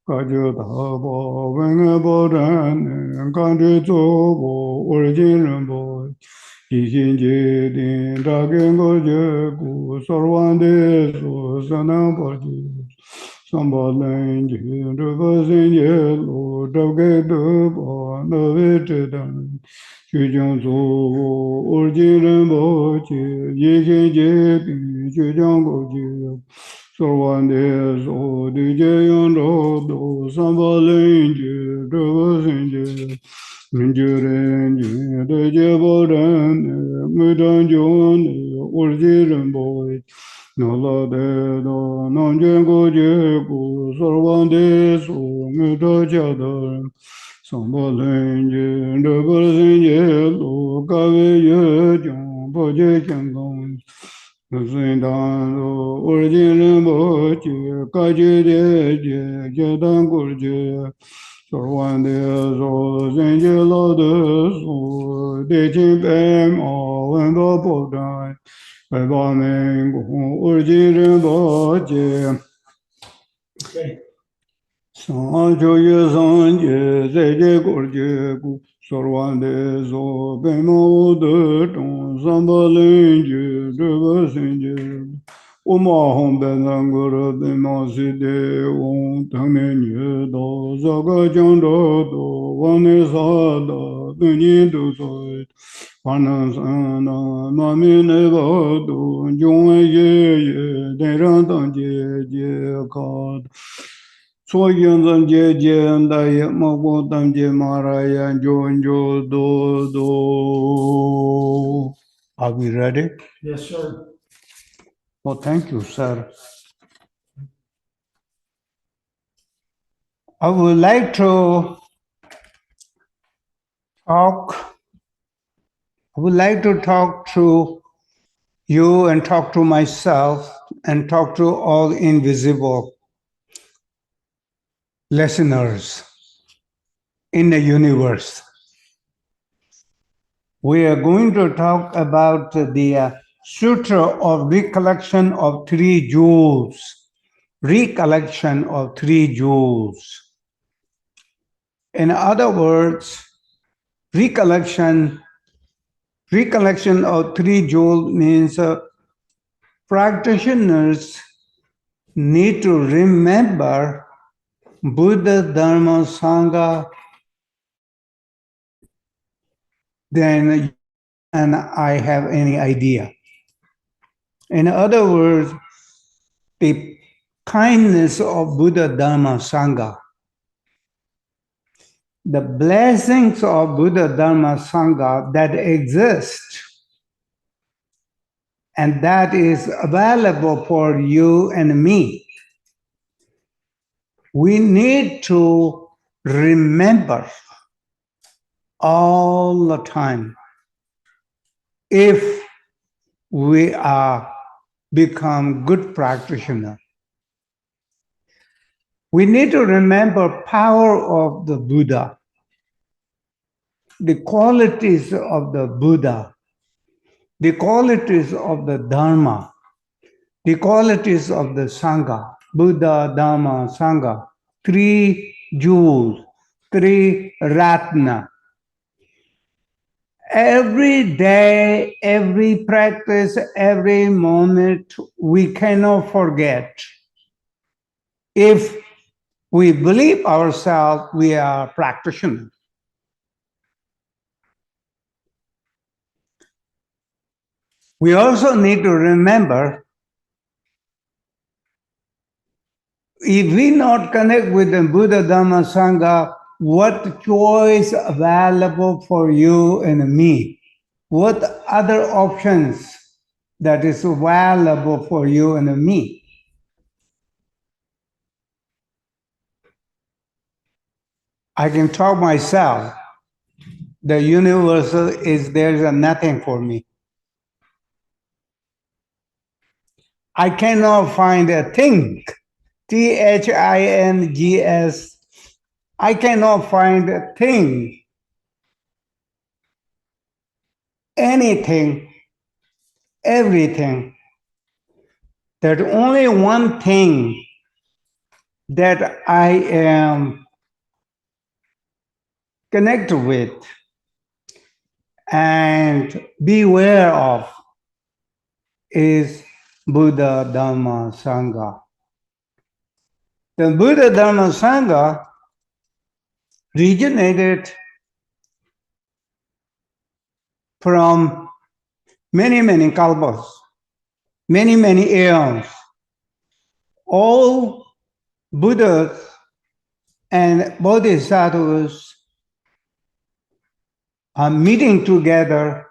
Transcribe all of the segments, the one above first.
Kajutabo Vengabodan Kandizobo Original Ishinji Din Dragongo Jeku Sorwande Sanamporti Sambalanji Reversing Yellow Dogedo Novitan Chujanzo Original Bochi Yishinji Chujango Sorwande so DJ Yondo Sambalanji Reversing Minjurenji Dejabodan Mudanjon Urjiran Boy Nola Dedo Nanjango Jeku Sorwande so Mudajadar Sambalanji Reversing Lo Kave Boje Changon Zindano Urjin Bochi Kaji de Jadan Gurje Sorwande So Zingelo de So De Chimpem O Wendo Bodan Beba Urjin Bochi Sanjo Sanje Zeje Gurje Sorwande So Bemo de Ton Sambalinji Devasinji Uma Hom Benangura Bemaside Won Tamenye Do Zaga Jando Do Vanisada Duni Do Soit Panasana Mamine Vado Jung Ye Deran Je Kad So Yunzan Je and I Mogotam Je Maraya Jonjo Do. Are we ready? Yes, sir. Oh, thank you, sir. I would like to talk. I would like to talk to you and talk to myself and talk to all invisible listeners in the universe. We are going to talk about the Sutra of Recollection of Three Jewels. Recollection of Three Jewels. In other words, recollection of three jewels means practitioners need to remember Buddha, Dharma, Sangha, then and I have any idea. In other words, the kindness of Buddha, Dharma, Sangha, the blessings of Buddha, Dharma, Sangha that exist and that is available for you and me. We need to remember all the time if we are become good practitioners. We need to remember power of the Buddha, the qualities of the Buddha, the qualities of the Dharma, the qualities of the Sangha, Buddha, Dharma, Sangha, three jewels, three ratna. Every day, every practice, every moment, we cannot forget. If we believe ourselves, we are practitioners. We also need to remember, if we not connect with the Buddha, Dhamma, Sangha, what choice available for you and me? What other options that is available for you and me? I can talk myself. The universal is there is nothing for me. I cannot find a thing. THINGS. I cannot find a thing. Anything. Everything. There's only one thing that I am connected with and beware of is Buddha, Dharma, Sangha. The Buddha, Dharma, Sangha originated from many, many kalpas, many, many eons. All Buddhas and Bodhisattvas are meeting together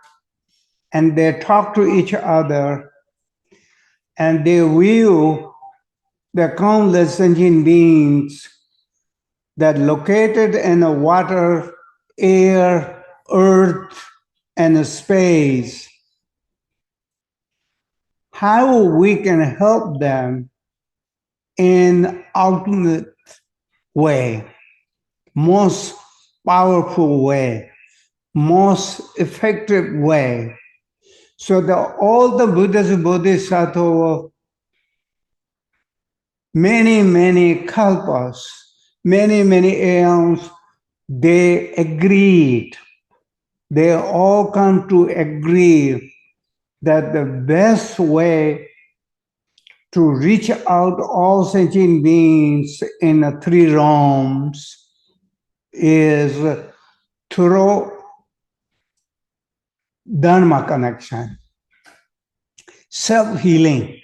and they talk to each other and they view the countless sentient beings that located in the water, air, earth, and space, how we can help them in ultimate way, most powerful way, most effective way. So that all the Buddhas and Bodhisattvas, many, many kalpas, many, many aeons, they agreed. They all come to agree that the best way to reach out all sentient beings in the three realms is through Dharma connection, self-healing,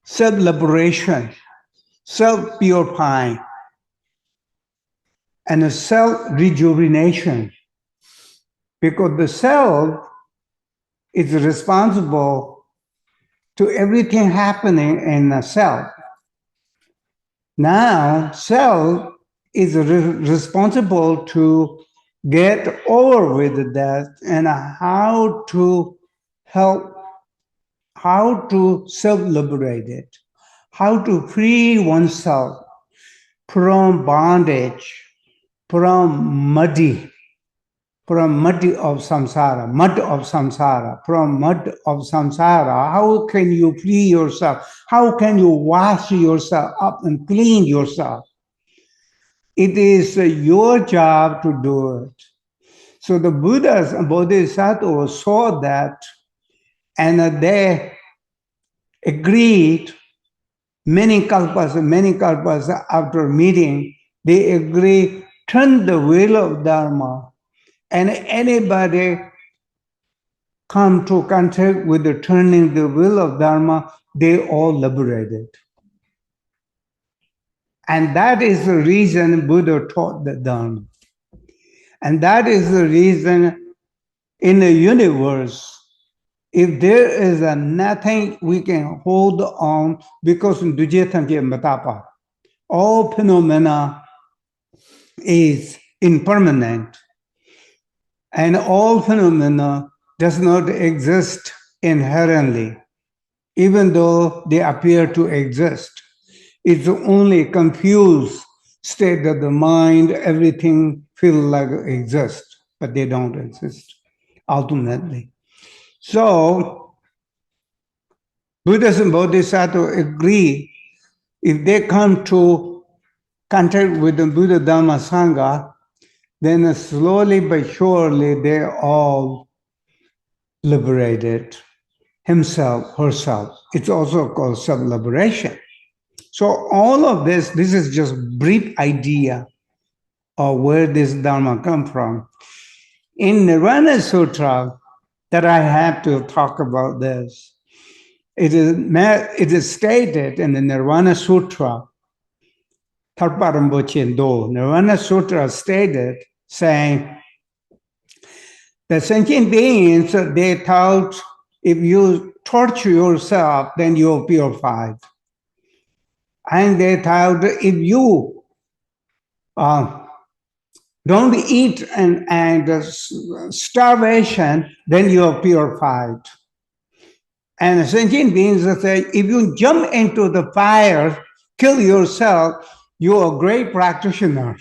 self-liberation, self-purifying, and self-rejuvenation. Because the self is responsible to everything happening in the self. Now, self is responsible to get over with that and how to help, how to self-liberate it, how to free oneself from bondage, from mud of samsara, from mud of samsara. How can you free yourself? How can you wash yourself up and clean yourself? It is your job to do it. So the Buddhas and Bodhisattvas saw that and they agreed many kalpas after meeting, they agree, turn the wheel of Dharma and anybody come to contact with the turning the wheel of Dharma, they all liberated. And that is the reason Buddha taught the Dharma. And that is the reason in the universe, if there is a nothing we can hold on, because all phenomena is impermanent, and all phenomena does not exist inherently, even though they appear to exist. It's only confused state of the mind, everything feels like it exists, but they don't exist ultimately. So Buddhists and Bodhisattvas agree, if they come to contact with the Buddha Dhamma Sangha, then slowly but surely they all liberated himself, herself. It's also called self-liberation. So all of this is just brief idea of where this Dharma come from. In Nirvana Sutra, that I have to talk about this, it is stated in the Nirvana Sutra, Tarparambochen Nirvana Sutra stated, saying, the sentient beings, they thought if you torture yourself, then you're purified. And they thought if you don't eat and starvation, then you're purified. And sentient beings say, if you jump into the fire, kill yourself, you're a great practitioner.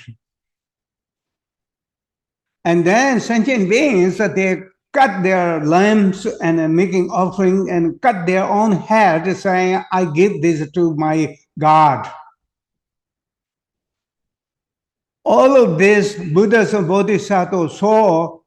And then sentient beings, they cut their limbs and making offering and cut their own head, saying, I give this to my God. All of this Buddhas and Bodhisattvas saw,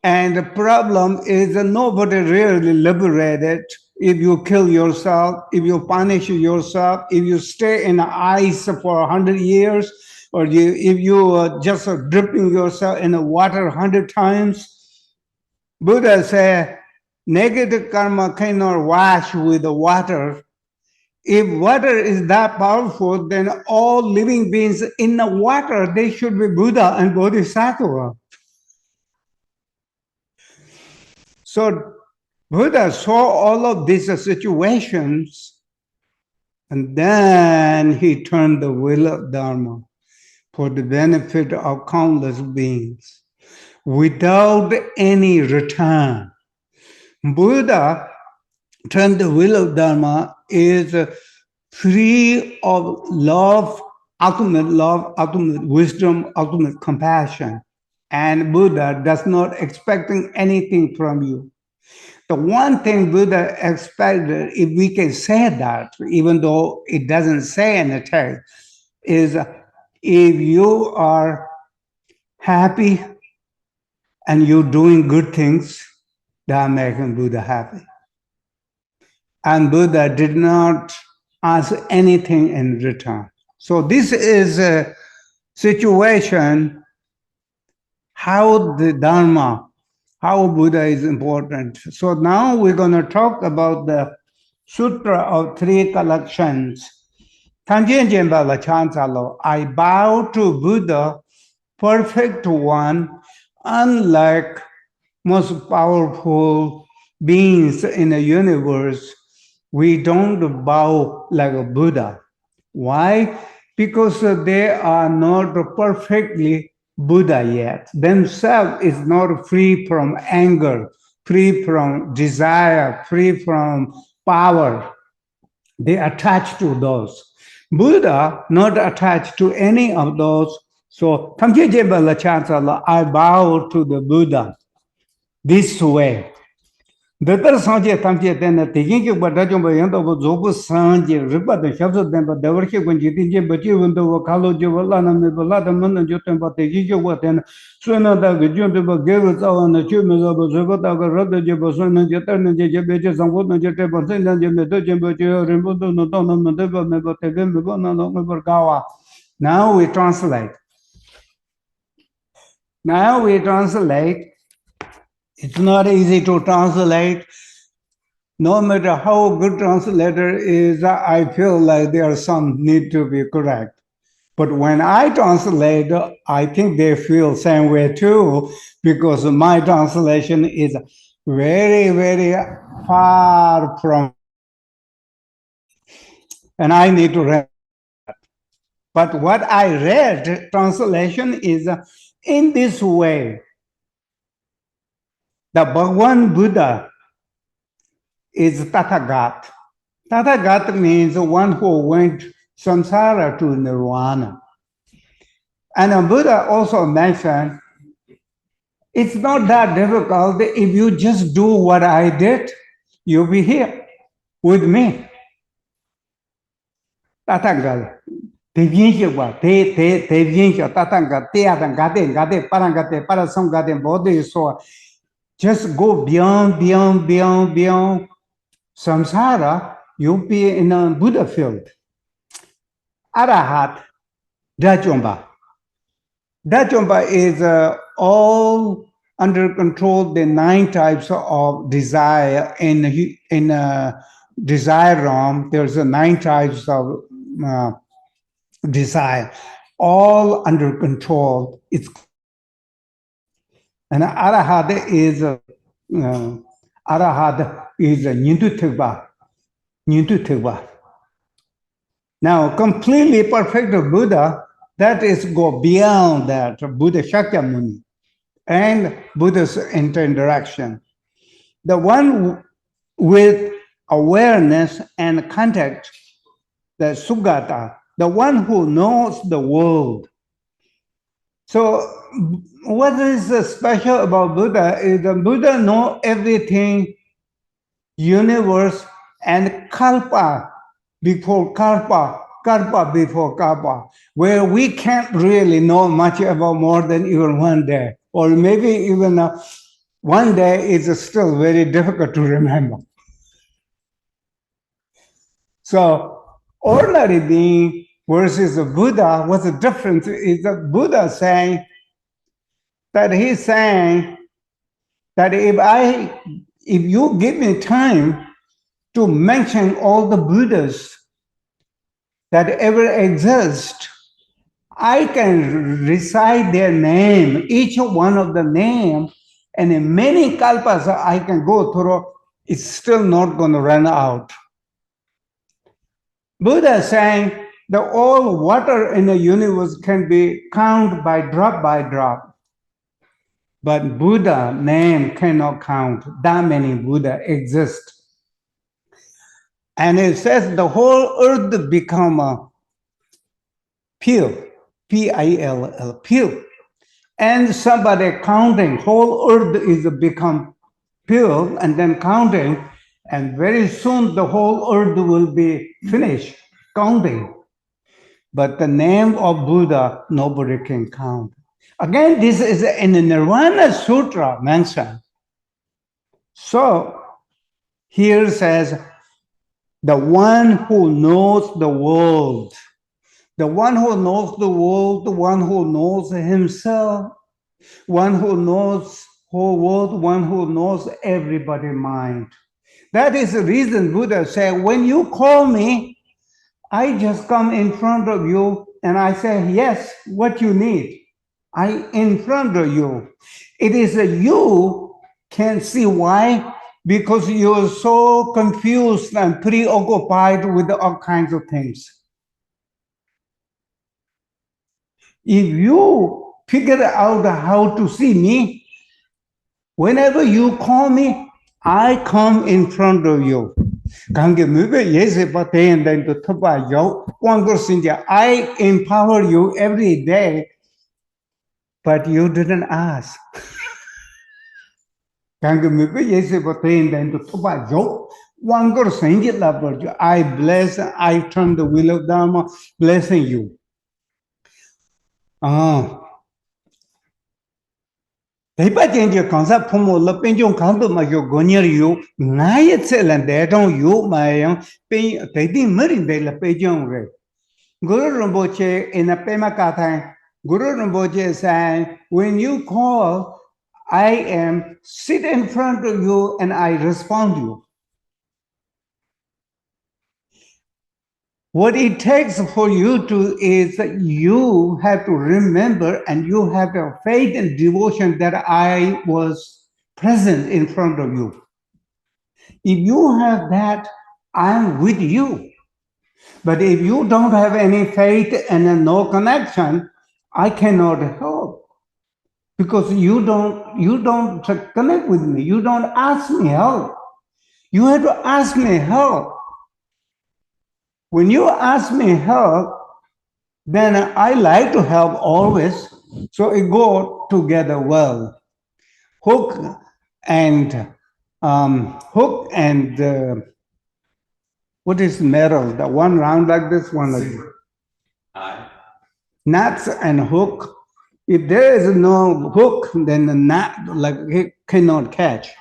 and the problem is that nobody really liberated. If you kill yourself, if you punish yourself, if you stay in the ice for 100 years, or if you just dripping yourself in the water 100 times, Buddha said, negative karma cannot wash with the water. If water is that powerful, then all living beings in the water, they should be Buddha and Bodhisattva. So Buddha saw all of these situations, and then he turned the wheel of Dharma for the benefit of countless beings without any return. Buddha turned the wheel of Dharma is free of love, ultimate wisdom, ultimate compassion. And Buddha does not expecting anything from you. The one thing Buddha expected, if we can say that, even though it doesn't say in the text, is if you are happy and you're doing good things, that makes Buddha happy. And Buddha did not ask anything in return. So this is a situation how the Dharma, how Buddha is important. So now we're going to talk about the Sutra of Three Collections. I bow to Buddha, perfect one, unlike most powerful beings in the universe. We don't bow like a Buddha. Why? Because they are not perfectly Buddha yet. Themselves is not free from anger, free from desire, free from power. They attach to those. Buddha not attached to any of those. So I bow to the Buddha this way. Better Sanje Tamje than a taking you but Rajum by end of Zobu Sanje, Ripa the Shabs them, but they were here when you didn't but you went over Kalo Juvalana, Mibalada Mun, Jotan, but they give you what and sooner that the Junta gave us all on the tumors of Zogota, Rada Jaboson and Jatan and Jabajas and Wotan Jataban and Jamadojan, but you remember no Donam and Deva, but they didn't go on Gawa. Now we translate. Now we translate. It's not easy to translate. No matter how good translator is, I feel like there are some need to be correct. But when I translate, I think they feel same way too, because my translation is very, very far from, and I need to read. But what I read, translation is in this way. The Bhagwan Buddha is Tathagat. Tathagat means one who went samsara to nirvana. And Buddha also mentioned, it's not that difficult. If you just do what I did, you'll be here with me. Tathagat. Just go beyond samsara, you'll be in a Buddha field. Arahat, Dajomba. Dajomba is all under control, the 9 types of desire in desire realm. There's 9 types of desire, all under control. It's and Arahat is Nintu Tegba. Now, completely perfect Buddha, that is go beyond that, Buddha Shakyamuni and Buddha's interaction. The one with awareness and contact, the Sugata, the one who knows the world. So what is special about Buddha is the Buddha knows everything, universe and kalpa, before kalpa, kalpa before kalpa, where we can't really know much about more than even one day, or maybe even one day is still very difficult to remember. So, ordinary being versus a Buddha, what's the difference? Is the Buddha saying that he's saying that if you give me time to mention all the Buddhas that ever exist, I can recite their name, each one of the name, and in many kalpas I can go through, it's still not going to run out. Buddha is saying the all water in the universe can be counted by drop, but Buddha name cannot count. That many Buddha exist. And it says the whole earth become a pill, P-I-L-L, pill. And somebody counting, whole earth is become pill and then counting, and very soon the whole earth will be finished counting. But the name of Buddha, nobody can count. Again, this is in the Nirvana Sutra mentioned. So here says, the one who knows the world, the one who knows the world, the one who knows himself, one who knows whole world, one who knows everybody's mind. That is the reason Buddha said, when you call me, I just come in front of you and I say, yes, what you need. I in front of you. It is you can see why, because you're so confused and preoccupied with all kinds of things. If you figure out how to see me, whenever you call me, I come in front of you. I empower you every day, but you didn't ask. I bless, I turn the wheel of Dharma, blessing you. They but change your concept from the pension counter, my goner you, Nayet sell and they don't you, my pay, they didn't marry the pension rate. Guru Rinpoche in a Pema Katang, Guru Rinpoche saying, when you call, I am sit in front of you and I respond to you. What it takes for you to is that you have to remember and you have a faith and devotion that I was present in front of you. If you have that, I'm with you. But if you don't have any faith and no connection, I cannot help. Because you don't connect with me. You don't ask me help. You have to ask me help. When you ask me help, then I like to help always. So it go together well. Hook and what is metal? The one round like this, one like this. Nuts and hook. If there is no hook, then the nut like it cannot catch.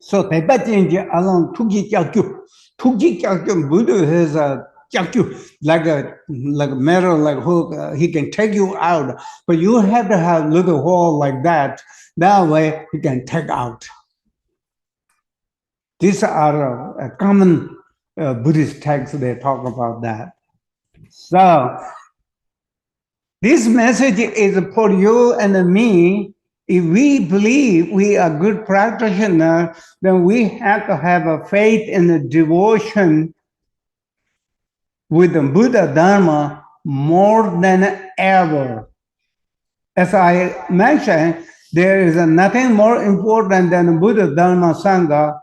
So they change along Tugi Jakyu. Tugi Jakyu Buddha has a Jakyu like a metal like hook. He can take you out, but you have to have little hole like that. That way he can take out. These are a common Buddhist texts. They talk about that. So this message is for you and me. If we believe we are good practitioners, then we have to have a faith and a devotion with the Buddha Dharma more than ever. As I mentioned, there is nothing more important than Buddha Dharma Sangha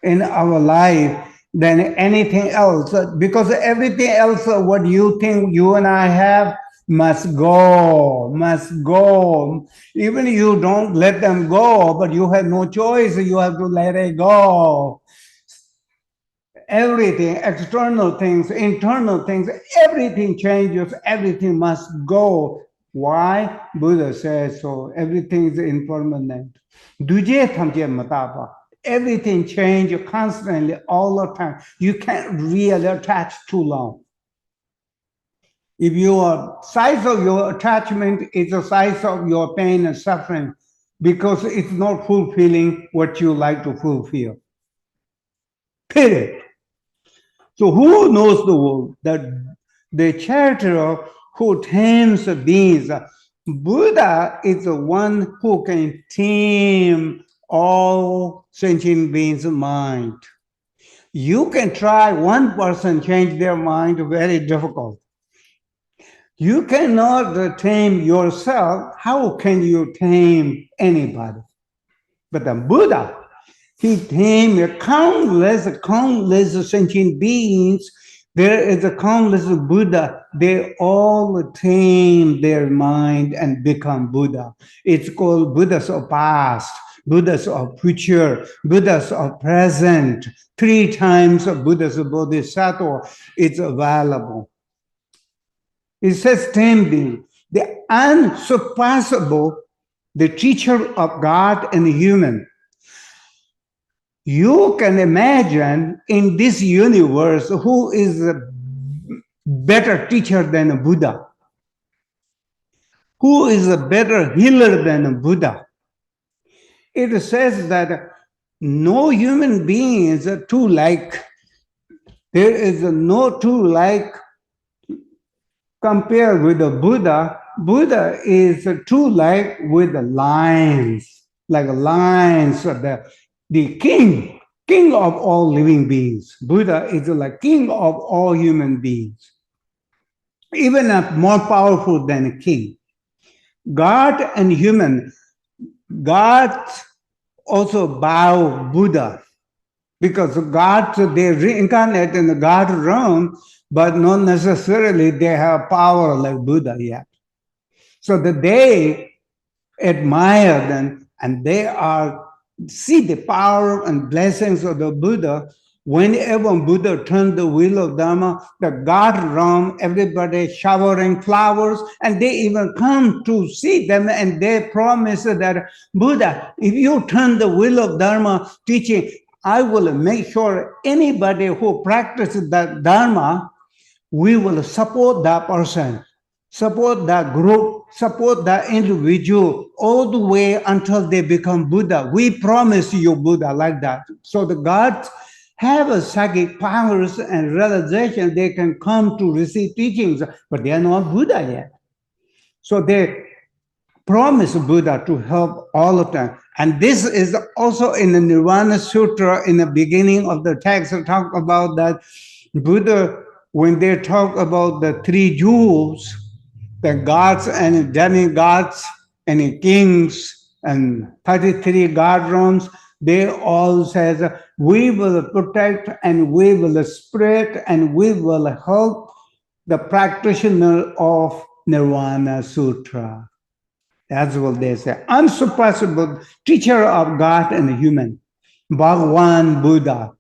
in our life than anything else. Because everything else, what you think you and I have, must go. Even you don't let them go, but you have no choice. You have to let it go. everything, external things, internal things, everything changes, everything must go. Why? Buddha says so. Everything is impermanent. Duje thamje mataba. Everything changes constantly, all the time. You can't really attach too long. If your size of your attachment is the size of your pain and suffering, because it's not fulfilling what you like to fulfill. Period. So who knows the world? The character who tames the beings. Buddha is the one who can tame all sentient beings' mind. You can try one person change their mind, very difficult. You cannot tame yourself. How can you tame anybody? But the Buddha, he tamed countless sentient beings. There is a countless Buddha. They all tame their mind and become Buddha. It's called Buddhas of past, Buddhas of future, Buddhas of present. 3 times of Buddhas of Bodhisattva is available. It says taming, the unsurpassable, the teacher of God and human. You can imagine in this universe who is a better teacher than a Buddha? Who is a better healer than a Buddha? It says that no human being is too like. There is no too like compared with the Buddha. Buddha is too like with the lions, like lions, the king of all living beings. Buddha is like king of all human beings, even more powerful than a king. God and human, God also bow Buddha, because God, they reincarnate in the God realm, but not necessarily they have power like Buddha yet. So that they admire them and they are see the power and blessings of the Buddha. Whenever Buddha turned the wheel of Dharma, the God realm, everybody showering flowers, and they even come to see them and they promise that Buddha, if you turn the wheel of Dharma teaching, I will make sure anybody who practices that Dharma, we will support that person, support that group, support that individual all the way until they become Buddha. We promise you Buddha like that. So the gods have a psychic powers and realization they can come to receive teachings, but they are not Buddha yet. So they promise Buddha to help all of them. And this is also in the Nirvana Sutra, in the beginning of the text, talk about that Buddha, when they talk about the 3 jewels, the gods and demigods and kings and 33 god realms, they all says, we will protect and we will spread and we will help the practitioner of Nirvana Sutra. That's what they say. Unsurpassable teacher of God and human. Bhagwan Buddha.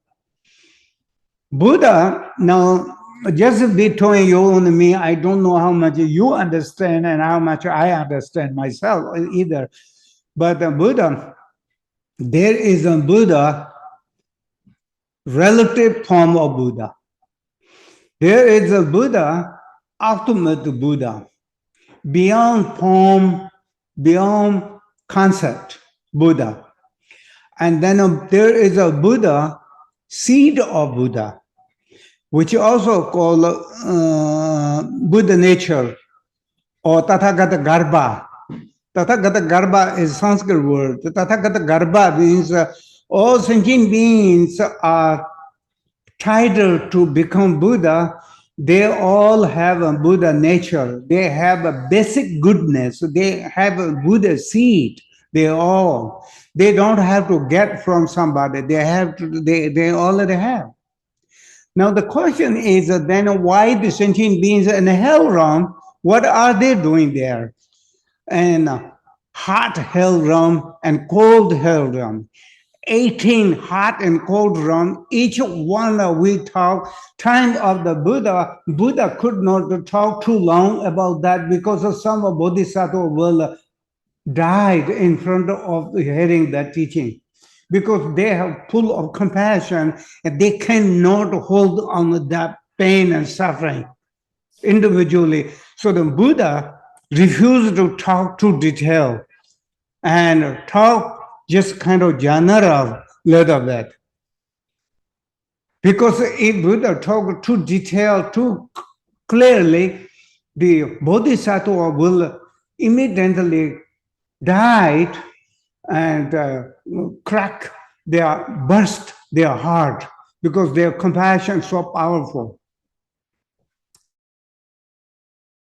Buddha, now, just between you and me, I don't know how much you understand and how much I understand myself either. But the Buddha, there is a Buddha, relative form of Buddha. There is a Buddha, ultimate Buddha, beyond form, beyond concept, Buddha. And then there is a Buddha, seed of Buddha, which is also called Buddha nature or Tathagata Garbha. Tathagata Garbha is a Sanskrit word. The Tathagata Garbha means all sentient beings are titled to become Buddha. They all have a Buddha nature. They have a basic goodness. They have a Buddha seed. They don't have to get from somebody. They already have. Now the question is then why the sentient beings in the hell realm, what are they doing there? And hot hell realm and cold hell realm. 18 hot and cold room. Each one we talk. Time of the Buddha, Buddha could not talk too long about that because of some bodhisattva will died in front of hearing that teaching because they have full of compassion and they cannot hold on that pain and suffering individually. So the Buddha refused to talk too detail and talk just kind of general little bit. Because if Buddha talk too detailed, too clearly, the bodhisattva will immediately die and burst their heart because their compassion is so powerful.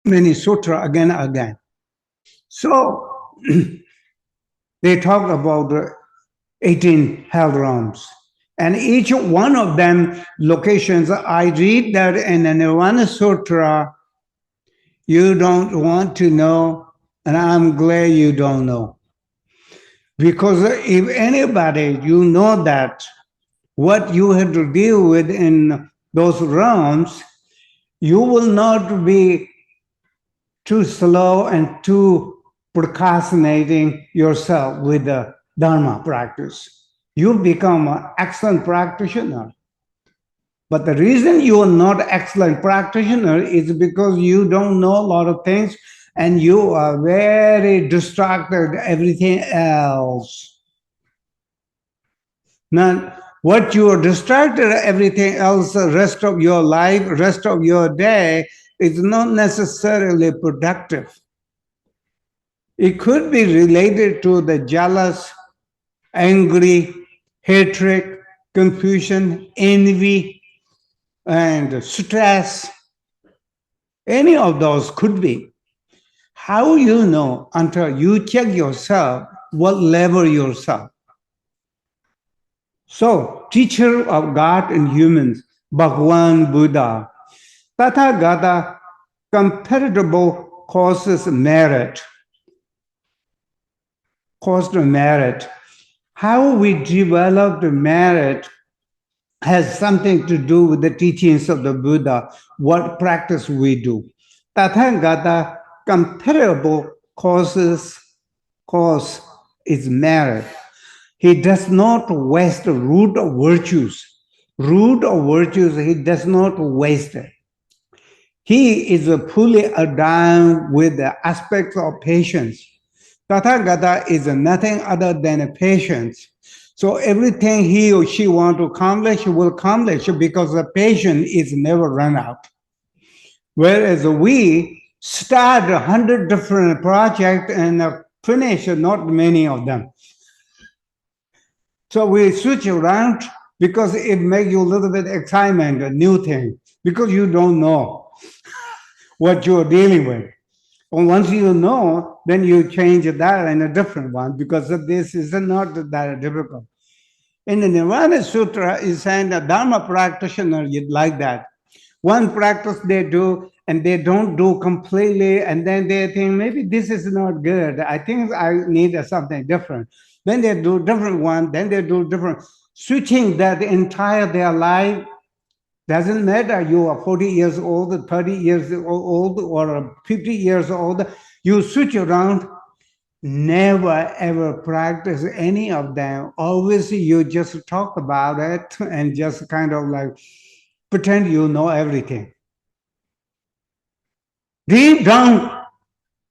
Many sutra again and again. So they talk about 18 hell realms. And each one of them locations, I read that in the Nirvana Sutra, you don't want to know, and I'm glad you don't know. Because if anybody, you know that what you have to deal with in those realms, you will not be too slow and too procrastinating yourself with the Dharma practice. You become an excellent practitioner. But the reason you are not excellent practitioner is because you don't know a lot of things and you are very distracted everything else. Now, what you are distracted everything else, the rest of your life, rest of your day, is not necessarily productive. It could be related to the jealous, angry, hatred, confusion, envy, and stress. Any of those could be. How you know until you check yourself, what level yourself? So, teacher of God and humans, Bhagwan Buddha, Tathagata, compatible causes merit. Caused merit. How we develop the merit has something to do with the teachings of the Buddha, what practice we do. Tathagata, comparable cause is merit. He does not waste the root of virtues. Root of virtues, he does not waste it. He is fully adorned with the aspects of patience. Tathagata is nothing other than a patience. So everything he or she want to accomplish will accomplish because the patience is never run out. Whereas we start 100 different projects and finish not many of them. So we switch around because it makes you a little bit excitement, a new thing, because you don't know what you're dealing with. And once you know, then you change that in a different one because this is not that difficult. In the Nirvana Sutra, is saying that Dharma practitioner is like that. One practice they do and they don't do completely, and then they think maybe this is not good. I think I need something different. Then they do different one, then they do different. Switching that entire their life doesn't matter. You are 40 years old, 30 years old, or 50 years old. You switch around. Never ever practice any of them. Always you just talk about it and just kind of like pretend you know everything. Deep down,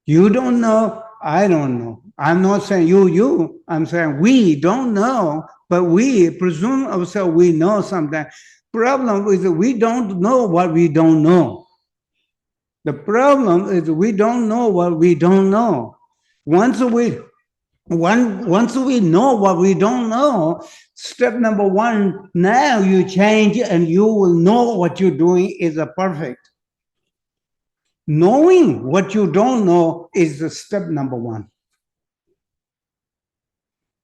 you don't know, I don't know. I'm not saying you, I'm saying we don't know, but we presume ourselves we know something. Problem is that we don't know what we don't know. The problem is we don't know what we don't know. Once we know what we don't know, step number one, now you change and you will know what you're doing is perfect. Knowing what you don't know is the step number one.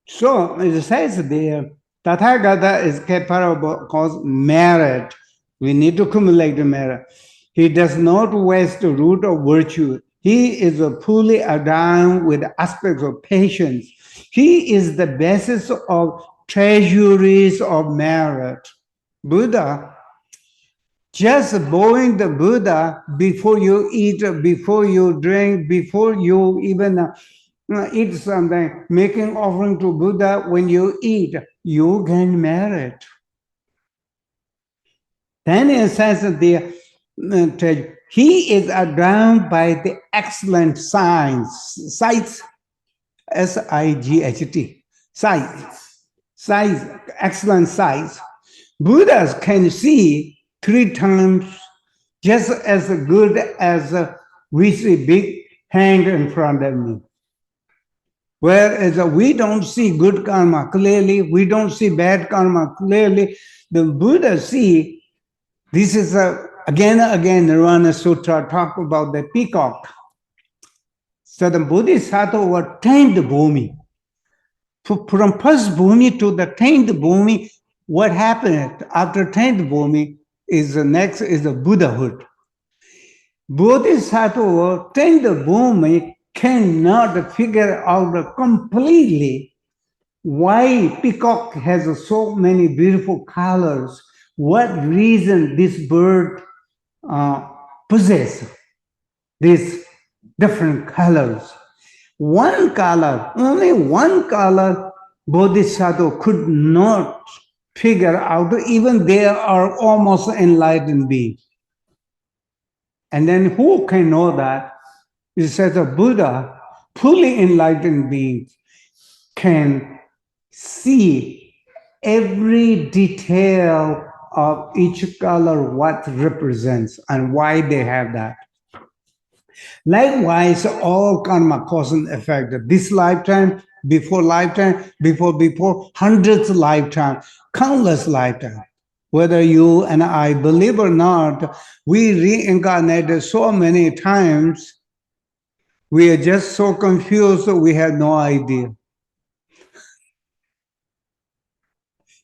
So it says there, Tathagata is capable cause merit. We need to accumulate the merit. He does not waste the root of virtue. He is fully adorned with aspects of patience. He is the basis of treasuries of merit. Buddha, just bowing the Buddha before you eat, before you drink, before you even eat something, making offering to Buddha when you eat, you gain merit. Then it says that he is adorned by the excellent sights, S-I-G-H-T, sights, excellent sights. Buddhas can see 3 times just as good as we see big hand in front of me. Whereas we don't see good karma clearly, we don't see bad karma clearly. The Buddha see, this is again Nirvana Sutra talk about the peacock. So the Bodhisattva were 10th bhumi. From first bhumi to the 10th bhumi, what happened after 10th bhumi is the next is the Buddhahood. Bodhisattva 10th bhumi cannot figure out completely why peacock has so many beautiful colors, what reason this bird possesses these different colors. One color, only one color, Bodhisattva could not figure out, even they are almost enlightened beings. And then who can know that? It says a Buddha, fully enlightened being, can see every detail of each color, what represents and why they have that. Likewise, all karma, cause and effect. This lifetime, before, hundreds of lifetimes, countless lifetimes. Whether you and I believe or not, we reincarnated so many times, we are just so confused, we have no idea.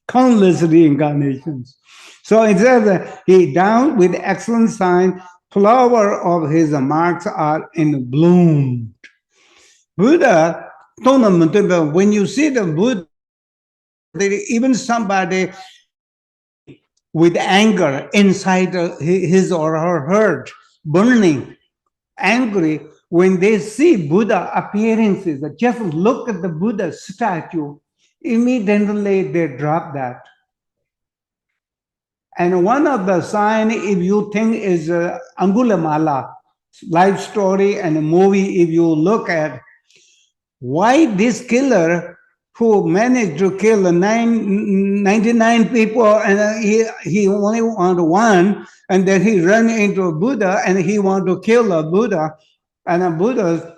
Countless reincarnations. So it says, he down with excellent sign, flower of his marks are in bloom. Buddha, when you see the Buddha, even somebody with anger inside his or her heart, burning, angry, when they see Buddha appearances, just look at the Buddha statue, immediately they drop that. And one of the signs, if you think is Angulimala, life story and a movie, if you look at why this killer who managed to kill 99 people and he only wanted one, and then he ran into a Buddha and he wanted to kill a Buddha, and a Buddha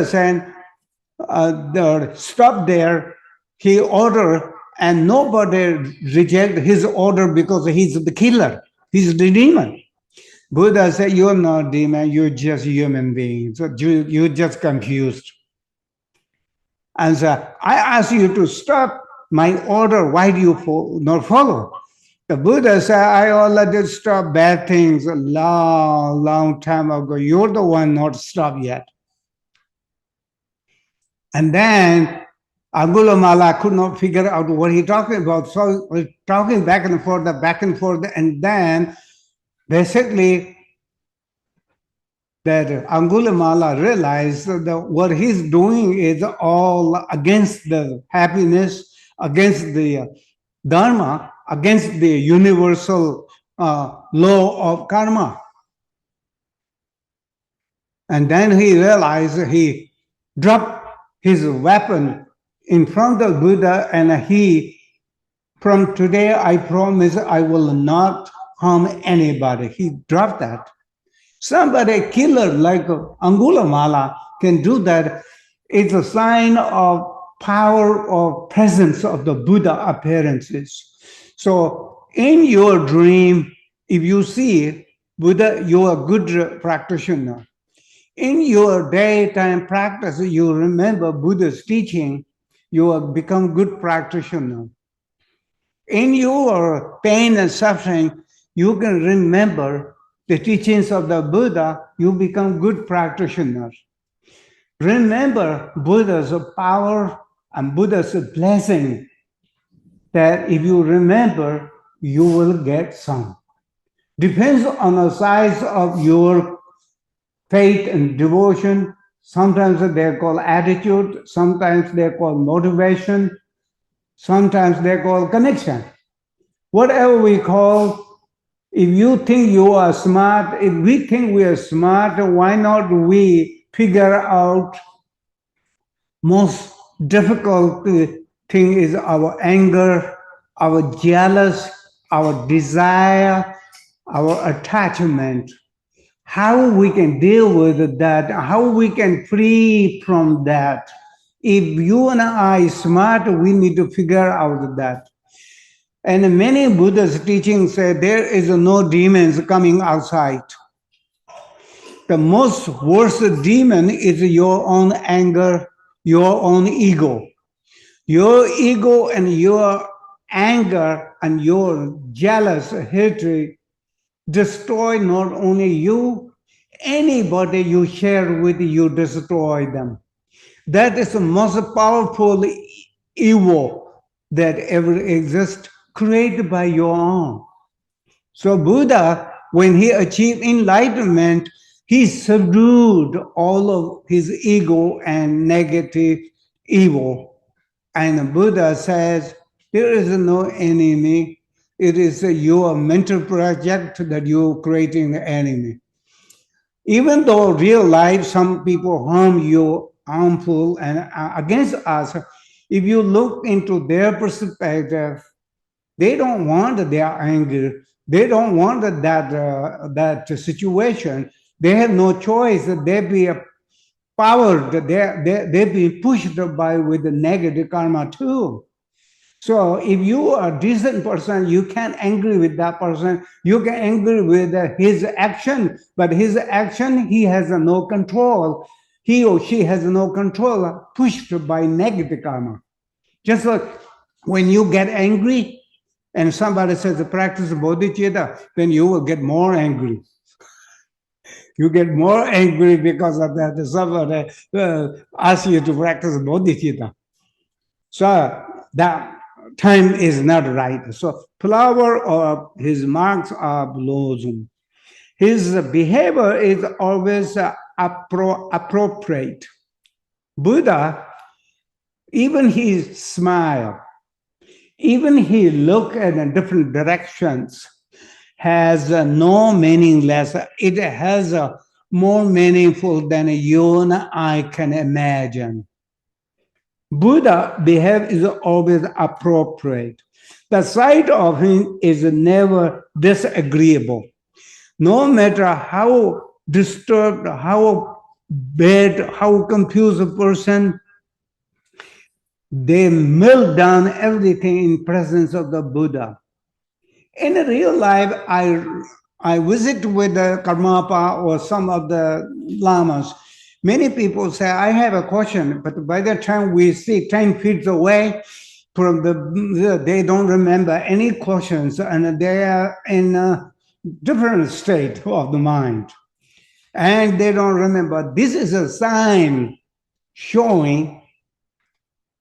said, stop there, he ordered, and nobody reject his order because he's the killer, he's the demon. Buddha said, you're not demon, you're just human being, so you're just confused. And so I ask you to stop my order, why do you not follow? The Buddha said, I already stopped bad things a long time ago. You're the one not stopped yet. And then Angulimala could not figure out what he's talking about. So we're talking back and forth, and then basically that Angulimala realized that what he's doing is all against the happiness, against the Dharma, against the universal law of karma. And then he realized he dropped his weapon in front of Buddha, and he, from today, I promise I will not harm anybody. He dropped that. Somebody killer like Angulimala can do that. It's a sign of power or presence of the Buddha appearances. So in your dream, if you see Buddha, you are a good practitioner. In your daytime practice, you remember Buddha's teaching, you have become good practitioner. In your pain and suffering, you can remember the teachings of the Buddha, you become good practitioners. Remember Buddha's power and Buddha's blessing that if you remember, you will get some. Depends on the size of your faith and devotion. Sometimes they're called attitude, sometimes they're called motivation, sometimes they're called connection. Whatever we call, if you think you are smart, if we think we are smart, why not we figure out most difficult thing is our anger, our jealous, our desire, our attachment. How we can deal with that, how we can free from that. If you and I are smart, we need to figure out that. And many Buddhist teachings say there is no demons coming outside. The most worst demon is your own anger, your own ego. Your ego and your anger and your jealous hatred destroy not only you, anybody you share with, you destroy them. That is the most powerful evil that ever exists, created by your own. So Buddha, when he achieved enlightenment, he subdued all of his ego and negative evil. And Buddha says, there is no enemy. It is your mental project that you're creating the enemy. Even though real life, some people harm you, harmful and against us, if you look into their perspective, they don't want their anger. They don't want that situation. They have no choice. They be powered. They be pushed by with the negative karma too. So if you are a decent person, you can angry with that person. You can angry with his action, but his action, he has no control. He or she has no control, pushed by negative karma. Just like when you get angry and somebody says practice bodhicitta, then you will get more angry. You get more angry because of that. Somebody asks you to practice bodhicitta. So that time is not right. So flower of his marks are blossom. His behavior is always appropriate. Buddha, even his smile, even he look in different directions, has no meaningless. It has more meaningful than you and I can imagine. Buddha behavior is always appropriate. The sight of him is never disagreeable. No matter how disturbed, how bad, how confused a person, they melt down everything in presence of the Buddha. In real life, I visit with the Karmapa or some of the lamas. Many people say, I have a question, but by the time we see 10 feet away from they don't remember any questions and they are in a different state of the mind. And they don't remember. This is a sign showing,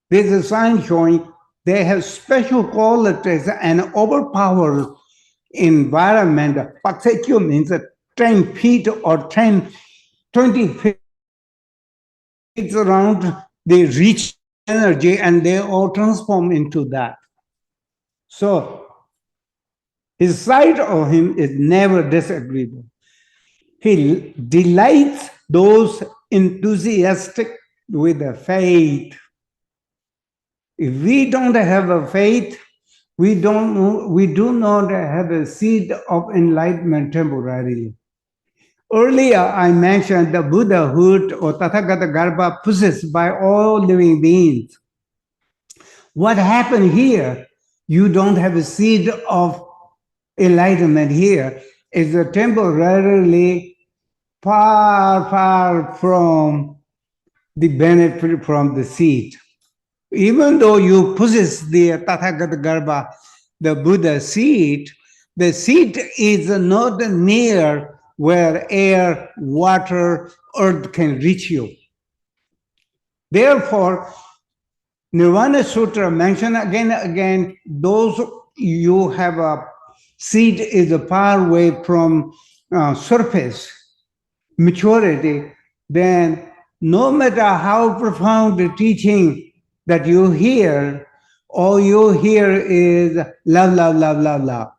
they have special qualities and overpower environment. Paksekyu means 10 feet or 10, 20 feet around, they reach energy and they all transform into that. So his sight of him is never disagreeable. He delights those enthusiastic with a faith. If we don't have a faith, we do not have a seed of enlightenment temporarily. Earlier, I mentioned the Buddhahood or Tathagata Garbha possessed by all living beings. What happened here? You don't have a seed of enlightenment here. It's a temporarily far, far from the benefit from the seed. Even though you possess the Tathagata Garbha, the Buddha seed, the seed is not near where air, water, earth can reach you. Therefore, Nirvana Sutra mention again and again, those you have a seed is far away from surface maturity, then no matter how profound the teaching that you hear, all you hear is love, love, love, love, love.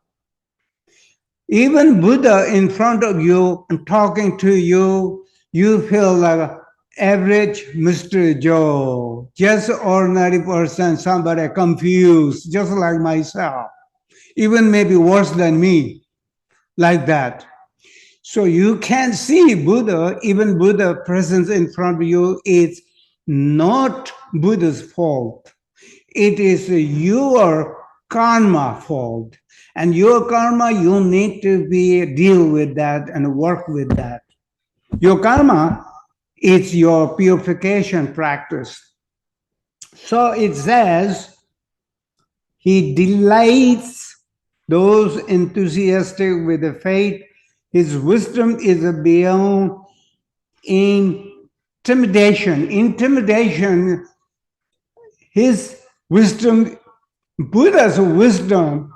Even Buddha in front of you and talking to you, you feel like average Mr. Joe, just ordinary person, somebody confused, just like myself, even maybe worse than me, like that. So you can see Buddha, even Buddha presence in front of you is not Buddha's fault. It is your karma fault. And your karma, you need to deal with that and work with that. Your karma is your purification practice. So it says, he delights those enthusiastic with the faith. His wisdom is beyond intimidation. Intimidation, his wisdom, Buddha's wisdom,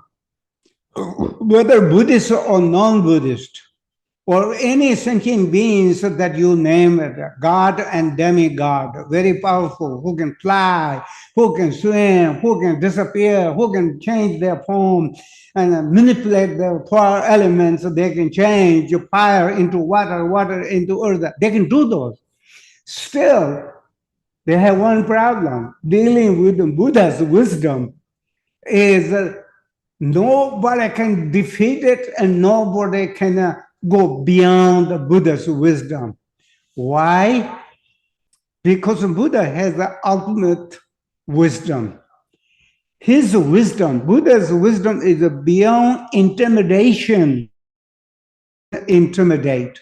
whether Buddhist or non-Buddhist, or any sentient beings that you name it, God and demigod, very powerful, who can fly, who can swim, who can disappear, who can change their form and manipulate the four elements. They can change fire into water, water into earth. They can do those. Still, they have one problem. Dealing with the Buddha's wisdom is nobody can defeat it and nobody can go beyond the Buddha's wisdom. Why? Because Buddha has the ultimate wisdom. His wisdom, Buddha's wisdom is beyond intimidation. Intimidate.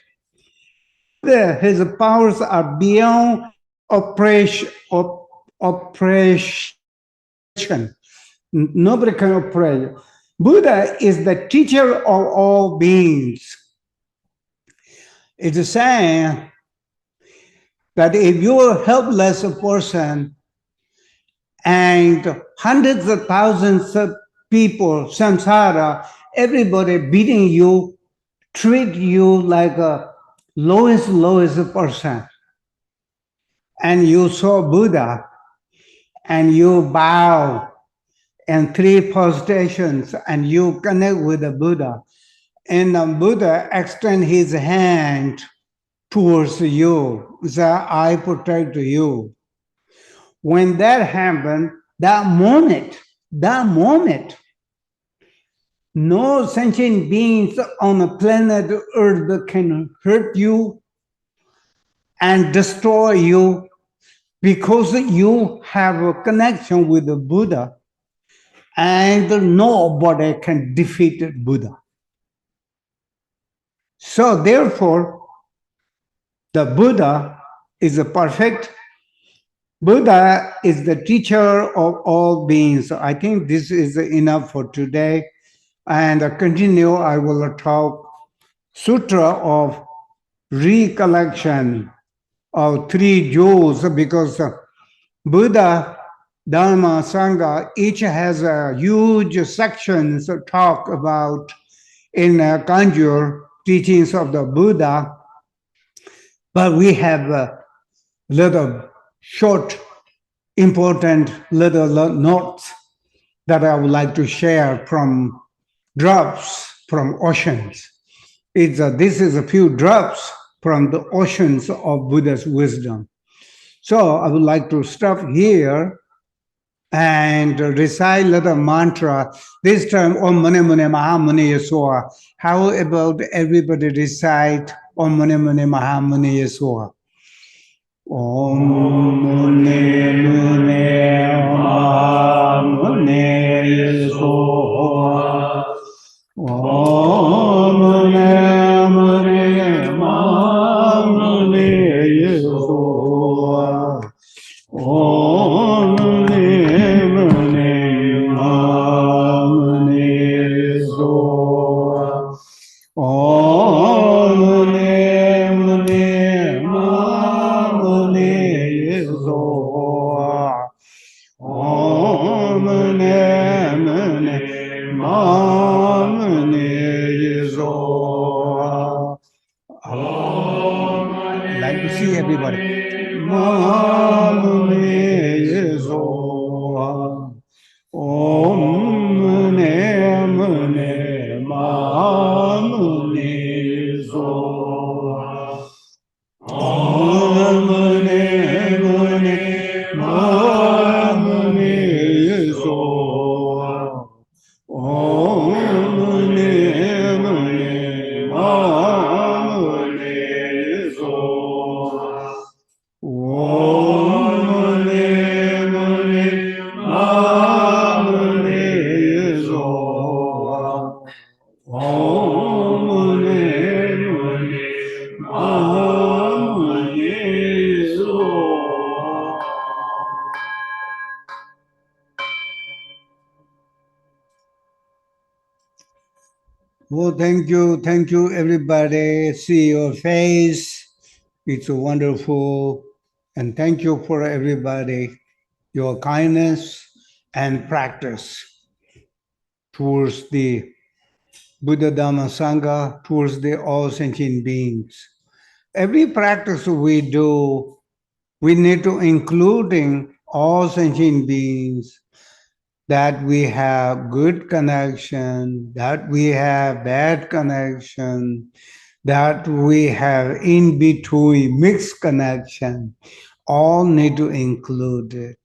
His powers are beyond oppression. Oppression. Nobody can oppress. Buddha is the teacher of all beings. It is saying that if you're a helpless person and hundreds of thousands of people, samsara, everybody beating you, treat you like a lowest person, and you saw Buddha and you bow in three positions and you connect with the Buddha, and the Buddha extend his hand towards you, that I protect you. When that happened, that moment, no sentient beings on the planet Earth can hurt you and destroy you because you have a connection with the Buddha, and nobody can defeat Buddha. So therefore, the Buddha is a perfect. Buddha is the teacher of all beings. I think this is enough for today. And continue, I will talk Sutra of Recollection of three jewels, because Buddha, Dharma, Sangha, each has a huge sections to talk about in Kanjur, teachings of the Buddha. But we have a little short, important little notes that I would like to share from drops from oceans. This is a few drops from the oceans of Buddha's wisdom. So I would like to stop here and recite little mantra. This time, Om Mani Mani Maha Mani Yeswara. How about everybody recite Om Mani Mani Maha Mani Yeswara? Om Mani Mani Maha Mani Yeswara. Om Mani Mani Maha Mani Yeswara. Om Mani Mani Maha Mani Yeswara. Om Mani Mani Maha Mani Yeswara. I'd like to see everybody. Mamune Zoha. Om Mune Mune Mamune Zoha. Om Mune Mune Mamune Zoha. Om Mune Mune Mamune Zoha. Om Mune Mune Mamune Zoha. Om Mune Mune Mamune Zoha. Oh, thank you, everybody. See your face. It's wonderful. And thank you for everybody, your kindness and practice towards the Buddha Dhamma Sangha, towards the all sentient beings. Every practice we do, we need to including all sentient beings, that we have good connection, that we have bad connection, that we have in between mixed connection, all need to include it.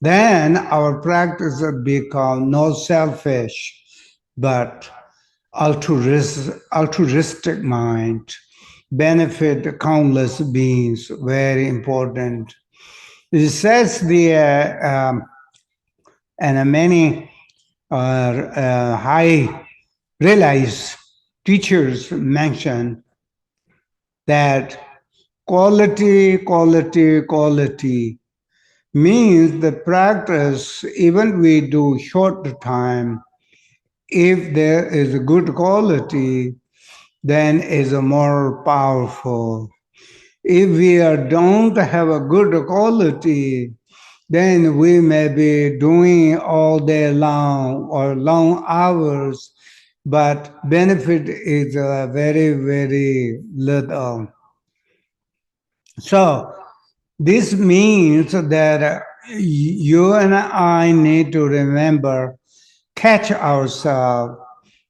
Then our practice will become not selfish, but altruistic mind, benefit countless beings, very important. It says and many high realized teachers mention that quality means the practice, even we do short time, if there is a good quality, then is a more powerful. If don't have a good quality, then we may be doing all day long or long hours, but benefit is very, very little. So this means that you and I need to remember, catch ourselves,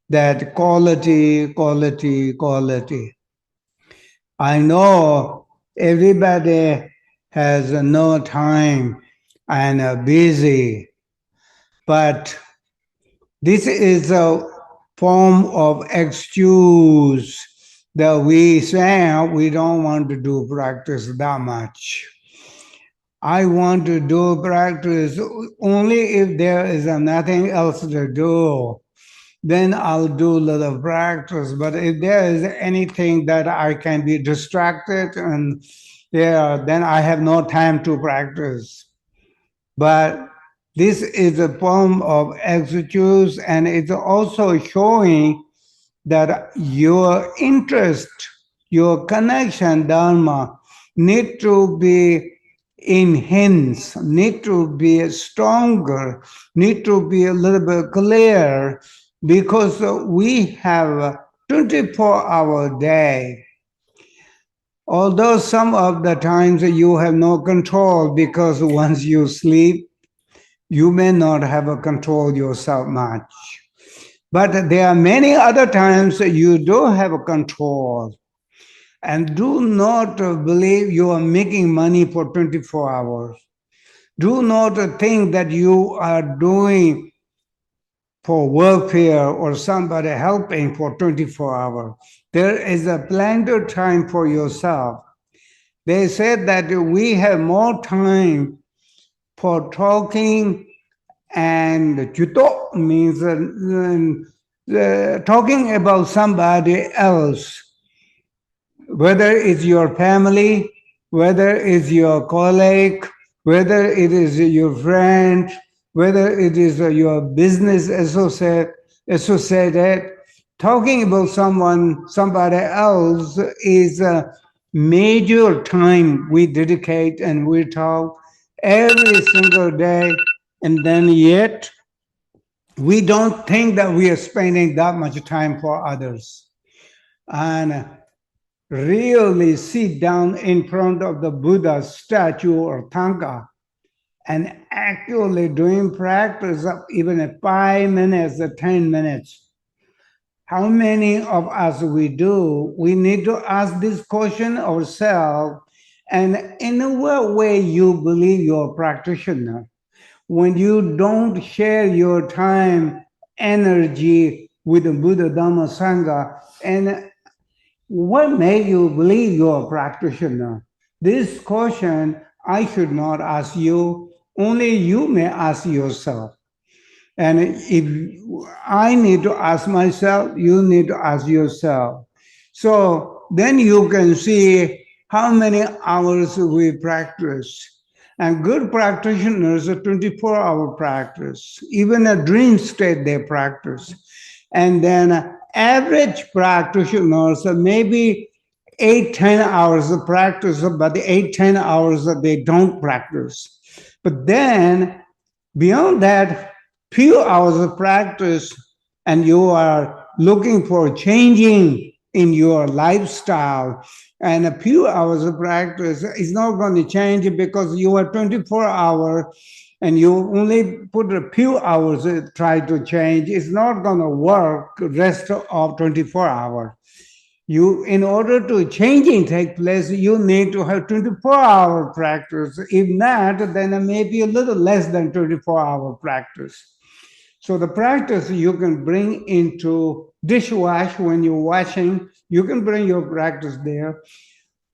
that quality. I know everybody has no time and busy, but this is a form of excuse that we say we don't want to do practice that much. I want to do practice only if there is nothing else to do. Then I'll do a little practice. But if there is anything that I can be distracted and then I have no time to practice. But this is a form of excuse, and it's also showing that your interest, your connection, Dharma, need to be enhanced, need to be stronger, need to be a little bit clear, because we have a 24-hour day. Although some of the times you have no control, because once you sleep, you may not have a control yourself much. But there are many other times you do have a control. And do not believe you are making money for 24 hours. Do not think that you are doing for welfare or somebody helping for 24 hours. There is a plenty of time for yourself. They said that we have more time for talking, and juto means talking about somebody else, whether it's your family, whether it's your colleague, whether it is your friend, whether it is your business associated. Talking about somebody else is a major time we dedicate, and we talk every single day, and then yet we don't think that we are spending that much time for others. And really sit down in front of the Buddha statue or Thangka and actually doing practice of even 5 minutes or 10 minutes. How many of us we do? We need to ask this question ourselves. And in what way you believe you're a practitioner? When you don't share your time, energy with the Buddha, Dharma, Sangha, and what made you believe you're a practitioner? This question I should not ask you, only you may ask yourself. And if I need to ask myself, you need to ask yourself. So then you can see how many hours we practice. And good practitioners are 24-hour practice. Even a dream state they practice. And then average practitioners are maybe 8-10 hours of practice, but the 8-10 hours that they don't practice. But then beyond that, few hours of practice, and you are looking for changing in your lifestyle, and a few hours of practice is not going to change because you are 24 hours and you only put a few hours to try to change. It's not going to work rest of 24 hours. You, in order to changing take place, you need to have 24-hour practice. If not, then maybe a little less than 24-hour practice. So the practice you can bring into dishwash when you're washing, you can bring your practice there.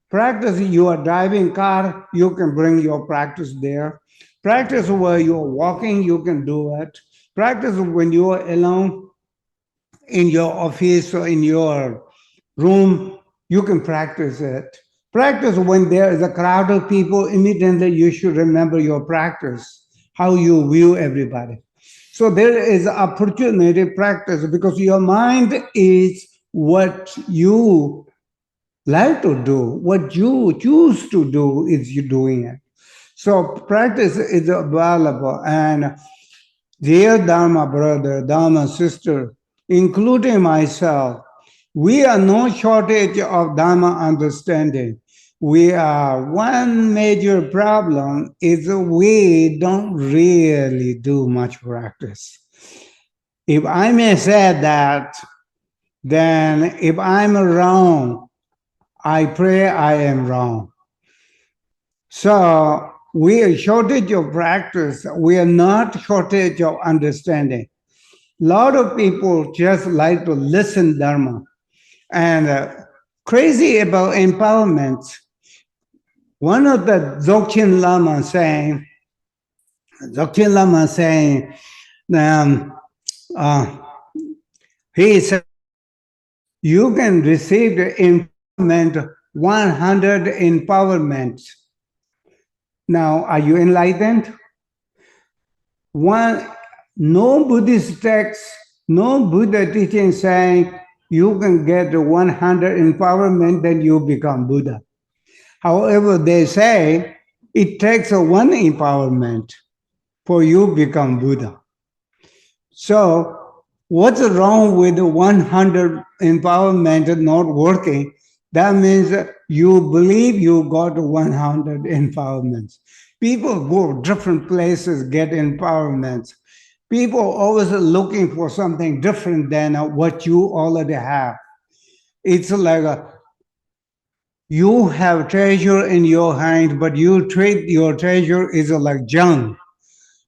Practice you are driving car, you can bring your practice there. Practice where you're walking, you can do it. Practice when you are alone in your office or in your room, you can practice it. Practice when there is a crowd of people, immediately you should remember your practice, how you view everybody. So there is opportunity to practice because your mind is what you like to do, what you choose to do is you doing it. So practice is available. And dear Dharma brother, Dharma sister, including myself, we are no shortage of Dharma understanding. We are one major problem is we don't really do much practice. If I may say that, then if I'm wrong, I pray I am wrong. So we are shortage of practice. We are not shortage of understanding. A lot of people just like to listen Dharma and crazy about empowerment. One of the Dzogchen Lama saying, um, uh, he said, you can receive the empowerment, 100 empowerments. Now, are you enlightened? No Buddhist text, no Buddha teaching saying you can get 100 empowerment, then you become Buddha. However, they say it takes one empowerment for you become Buddha. So what's wrong with 100 empowerment not working? That means you believe you got 100 empowerments. People go different places, get empowerments. People always looking for something different than what you already have. It's like you have treasure in your hand, but you treat your treasure is like junk,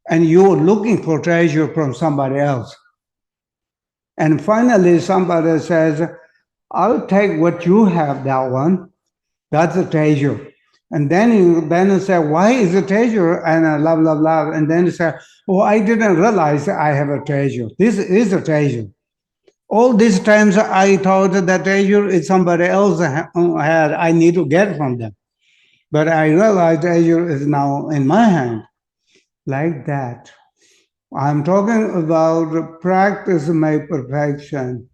and you're looking for treasure from somebody else. And finally, somebody says, I'll take what you have, that one. That's a treasure. And then you say, why is it treasure? And blah, blah, blah. And then you say, oh, I didn't realize I have a treasure. This is a treasure. All these times I thought that treasure is somebody else had. I need to get from them. But I realized treasure is now in my hand. Like that. I'm talking about practice my perfection.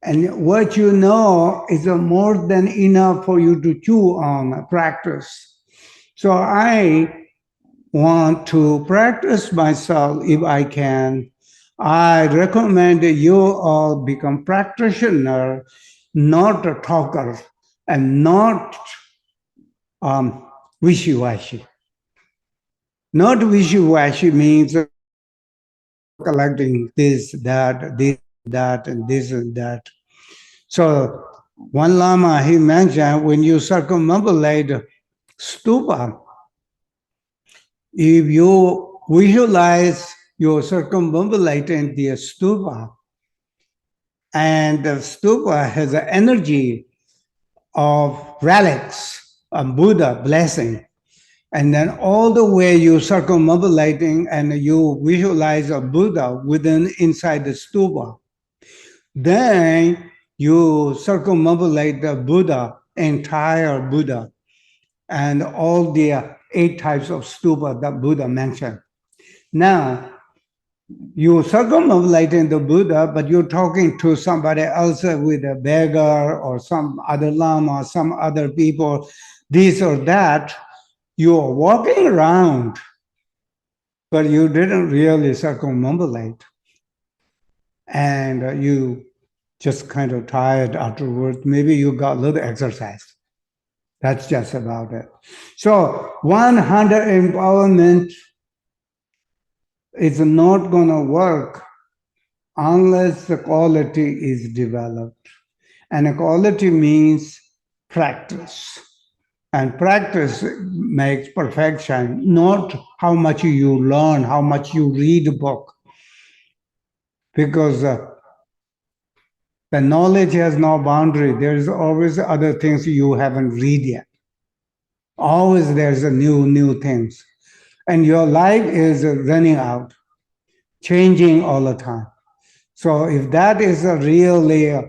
And what you know is more than enough for you to chew on practice. So I want to practice myself if I can. I recommend you all become practitioner, not a talker. and not wishy-washy. Not wishy-washy means collecting this, that, and this and that. So one Lama, he mentioned when you circumambulate stupa, if you visualize you're circumambulating the stupa, and the stupa has the energy of relics, a Buddha blessing, and then all the way you circumambulating and you visualize a Buddha within inside the stupa. Then you circumambulate the Buddha, entire Buddha, and all the 8 types of stupa that Buddha mentioned. Now, you circumambulating the Buddha, but you're talking to somebody else with a beggar or some other Lama, some other people, this or that. You're walking around, but you didn't really circumambulate. And you just kind of tired afterwards. Maybe you got a little exercise. That's just about it. So 100 empowerment is not going to work unless the quality is developed. And the quality means practice. And practice makes perfection, not how much you learn, how much you read a book. Because the knowledge has no boundary. There's always other things you haven't read yet. Always there's a new things. And your life is running out, changing all the time. So if that is a really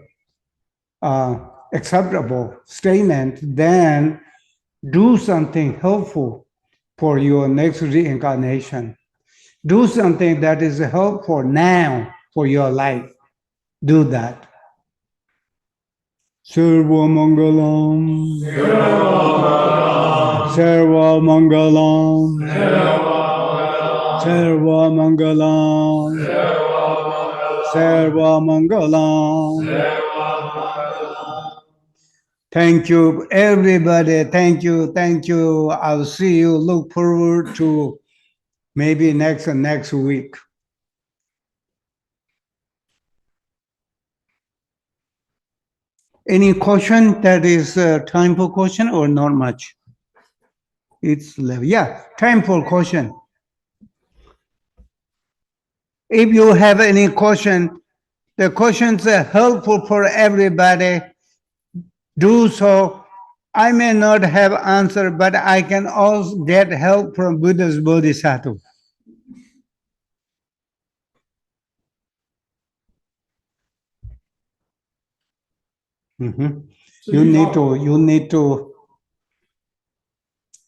acceptable statement, then do something helpful for your next reincarnation. Do something that is helpful now for your life. Do that. Sarva Mangalam. Sarva Mangalam. Sarva Mangalam. Sarva Mangalam. Thank you, everybody. Thank you. Thank you. I'll see you. Look forward to maybe next week. Any question? That is time for question or not much? It's yeah, time for question. If you have any question, the questions are helpful for everybody. Do so. I may not have answer, but I can also get help from Buddha's Bodhisattva. Mm-hmm. So you need to,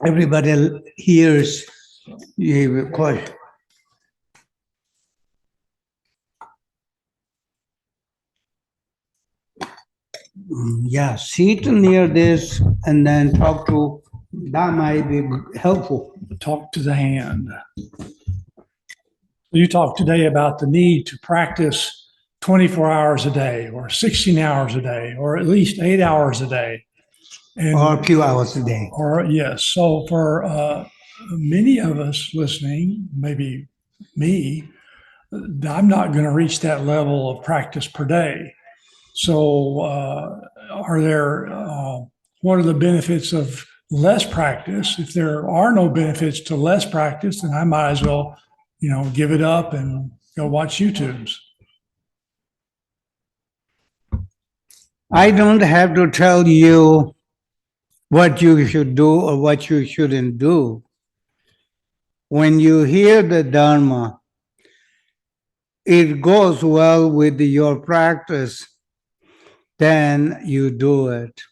everybody hears you quite. Yeah, sit near this and then talk to, that might be helpful. Talk to the hand. You talked today about the need to practice 24 hours a day or 16 hours a day or at least 8 hours a day. And, or a few hours a day. Or yes. So for many of us listening, maybe me, I'm not going to reach that level of practice per day. So are there, what are the benefits of less practice? If there are no benefits to less practice, then I might as well, give it up and go watch YouTubes. I don't have to tell you what you should do or what you shouldn't do. When you hear the Dharma, it goes well with your practice, then you do it.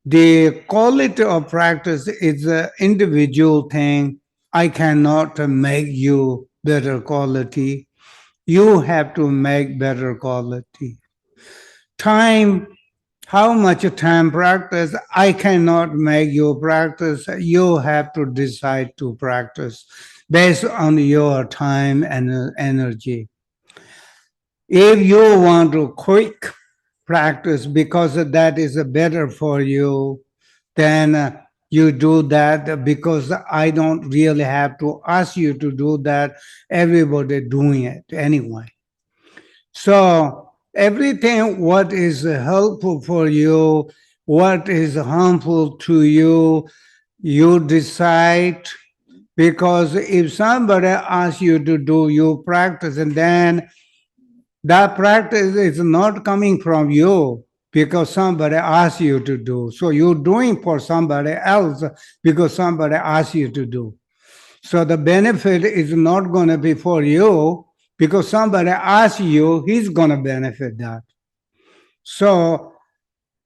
The quality of practice is an individual thing. I cannot make you better quality. You have to make better quality. Time, how much time practice, I cannot make you practice. You have to decide to practice based on your time and energy. If you want to quick practice because that is better for you, then you do that because I don't really have to ask you to do that. Everybody doing it anyway. So everything what is helpful for you, what is harmful to you, you decide, because if somebody asks you to do, you practice, and then that practice is not coming from you because somebody asked you to do. So you're doing for somebody else because somebody asked you to do. So the benefit is not going to be for you because somebody asked you, he's going to benefit that. So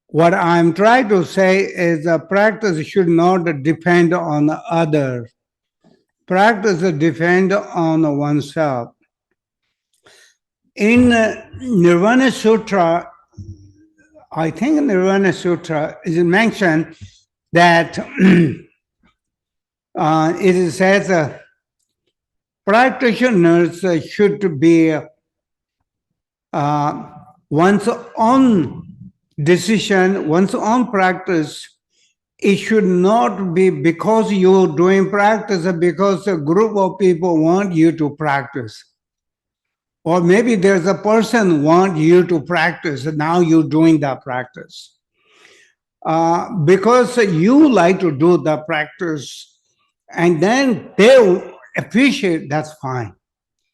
what I'm trying to say is that practice should not depend on others. Practice depend on oneself. In Nirvana Sutra, I think Nirvana Sutra is mentioned that it says practitioners should be one's own decision, one's own practice. It should not be because you're doing practice, because a group of people want you to practice. Or maybe there's a person want you to practice, and now you're doing that practice. Because you like to do the practice, and then they appreciate, that's fine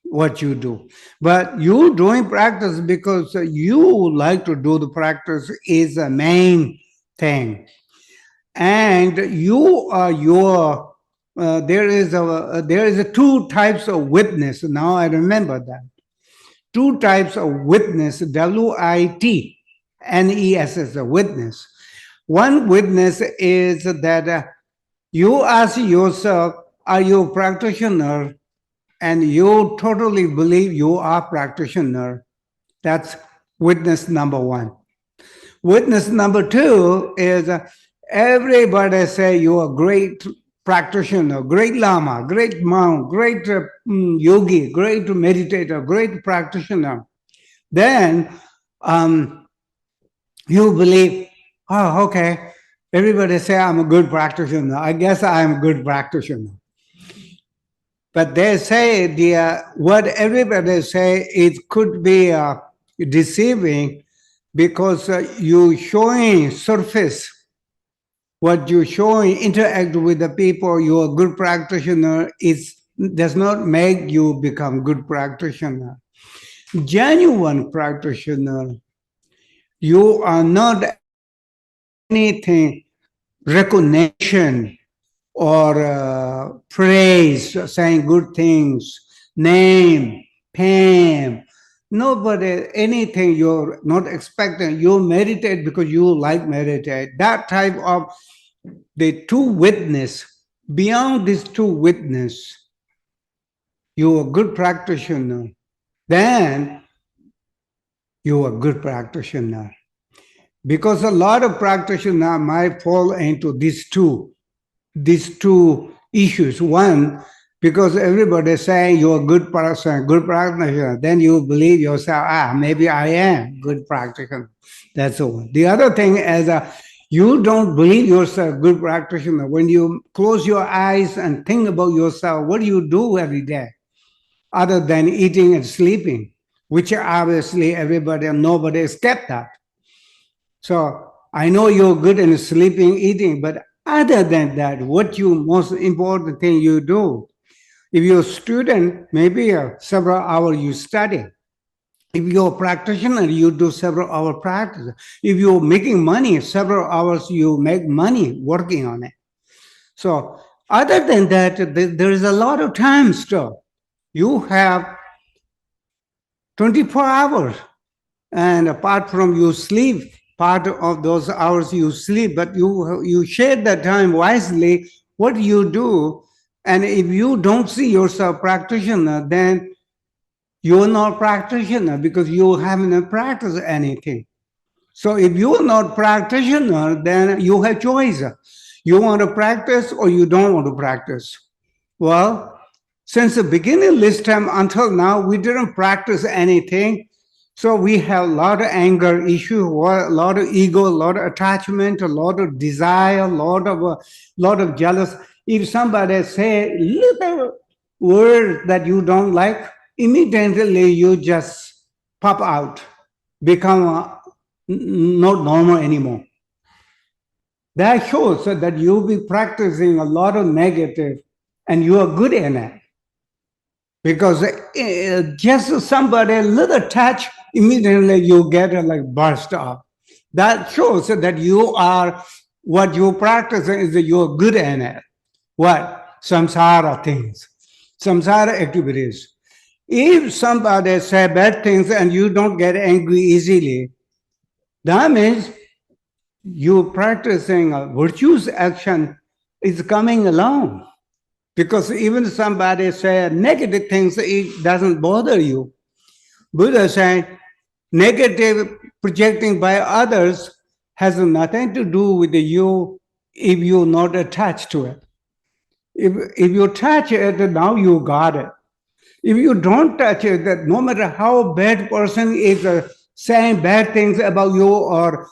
what you do. But you doing practice because you like to do the practice is the main thing. And you are your there is a two types of witness. Now I remember that. Two types of witness, WITNESS, a witness. One witness is that you ask yourself, are you a practitioner? And you totally believe you are a practitioner. That's witness number one. Witness number two is everybody say you're a great practitioner, great lama, great monk, great yogi, great meditator, great practitioner. Then you believe, oh, okay, everybody say I'm a good practitioner. I guess I'm a good practitioner. But they say what everybody say, it could be deceiving because you showing surface, what you showing, interact with the people, you're a good practitioner, it does not make you become good practitioner. Genuine practitioner, you are not anything recognition or praise, saying good things, name, fame. Nobody, anything you're not expecting. You meditate because you like meditate. That type of the two witness, beyond these two witness, you're a good practitioner. Then you're a good practitioner. Because a lot of practitioners might fall into these two issues. One, because everybody is saying you're a good person, good practitioner, then you believe yourself, maybe I am good practitioner. That's the one. The other thing is you don't believe yourself good practitioner. When you close your eyes and think about yourself, what do you do every day other than eating and sleeping, which obviously everybody and nobody escaped that. So I know you're good in sleeping, eating, but other than that, what you most important thing you do? If you're a student, maybe several hours you study. If you're a practitioner, you do several hour practice. If you're making money, several hours you make money working on it. So other than that, there is a lot of time still. You have 24 hours. And apart from you sleep, part of those hours you sleep, but you share that time wisely. What you do, and if you don't see yourself practitioner, then you're not practitioner because you haven't practiced anything. So if you're not practitioner, then you have choice. You want to practice or you don't want to practice. Well, since the beginning this time until now, we didn't practice anything. So we have a lot of anger issue, a lot of ego, a lot of attachment, a lot of desire, lot of jealous. If somebody say little word that you don't like, immediately you just pop out, become not normal anymore. That shows that you'll be practicing a lot of negative, and you are good in it. Because just somebody a little touch, immediately you get like burst up. That shows that you are, what you practice is that you're good in it. What? Samsara things, samsara activities. If somebody say bad things and you don't get angry easily, that means you practicing a virtuous action is coming along. Because even somebody say negative things, it doesn't bother you. Buddha said negative projecting by others has nothing to do with you if you're not attached to it. If you touch it, now you got it. If you don't touch it, that no matter how bad person is saying bad things about you or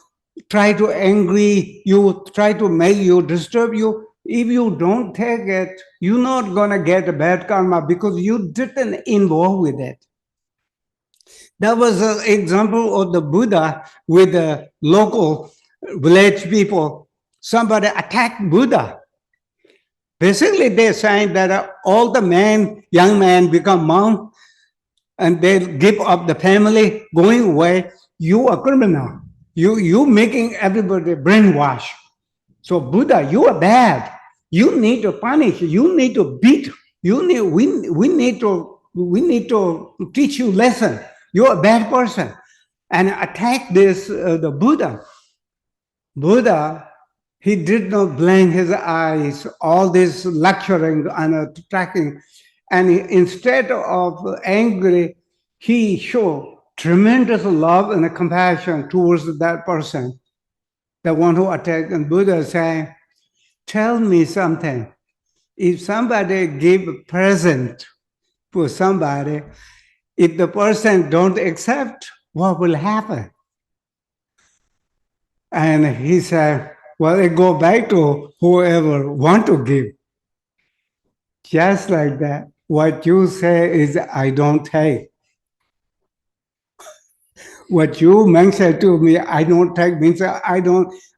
try to angry you, try to make you, disturb you, if you don't take it, you're not going to get a bad karma because you didn't involve with it. That was an example of the Buddha with the local village people. Somebody attacked Buddha. Basically, they're saying that all the men, young men become monk and they give up the family, going away. You are criminal. You making everybody brainwash. So Buddha, you are bad. You need to punish. You need to beat. We need to teach you lesson. You're a bad person, and attack this the Buddha. Buddha, he did not blink his eyes. All this lecturing and attacking, and instead of angry, he showed tremendous love and compassion towards that person, the one who attacked. And Buddha saying, tell me something. If somebody give a present for somebody, if the person don't accept, what will happen? And he said, well, it go back to whoever want to give. Just like that. What you say is, I don't take. What you mentioned to me, I don't take, means I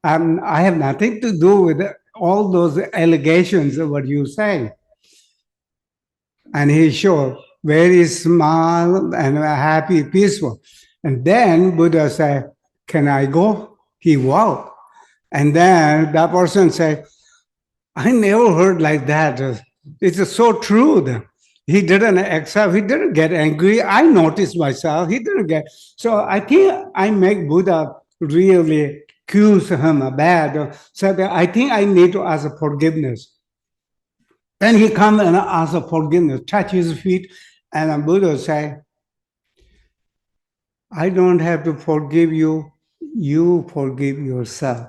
have nothing to do with all those allegations of what you say. And he showed very small and happy, peaceful. And then Buddha said, can I go? He walked. And then that person said, I never heard like that. It's so true. He didn't accept, he didn't get angry. I noticed myself, he didn't get. So I think I make Buddha really accuse him bad. So that I think I need to ask forgiveness. Then he come and ask forgiveness, touch his feet, and Buddha say, I don't have to forgive you, you forgive yourself.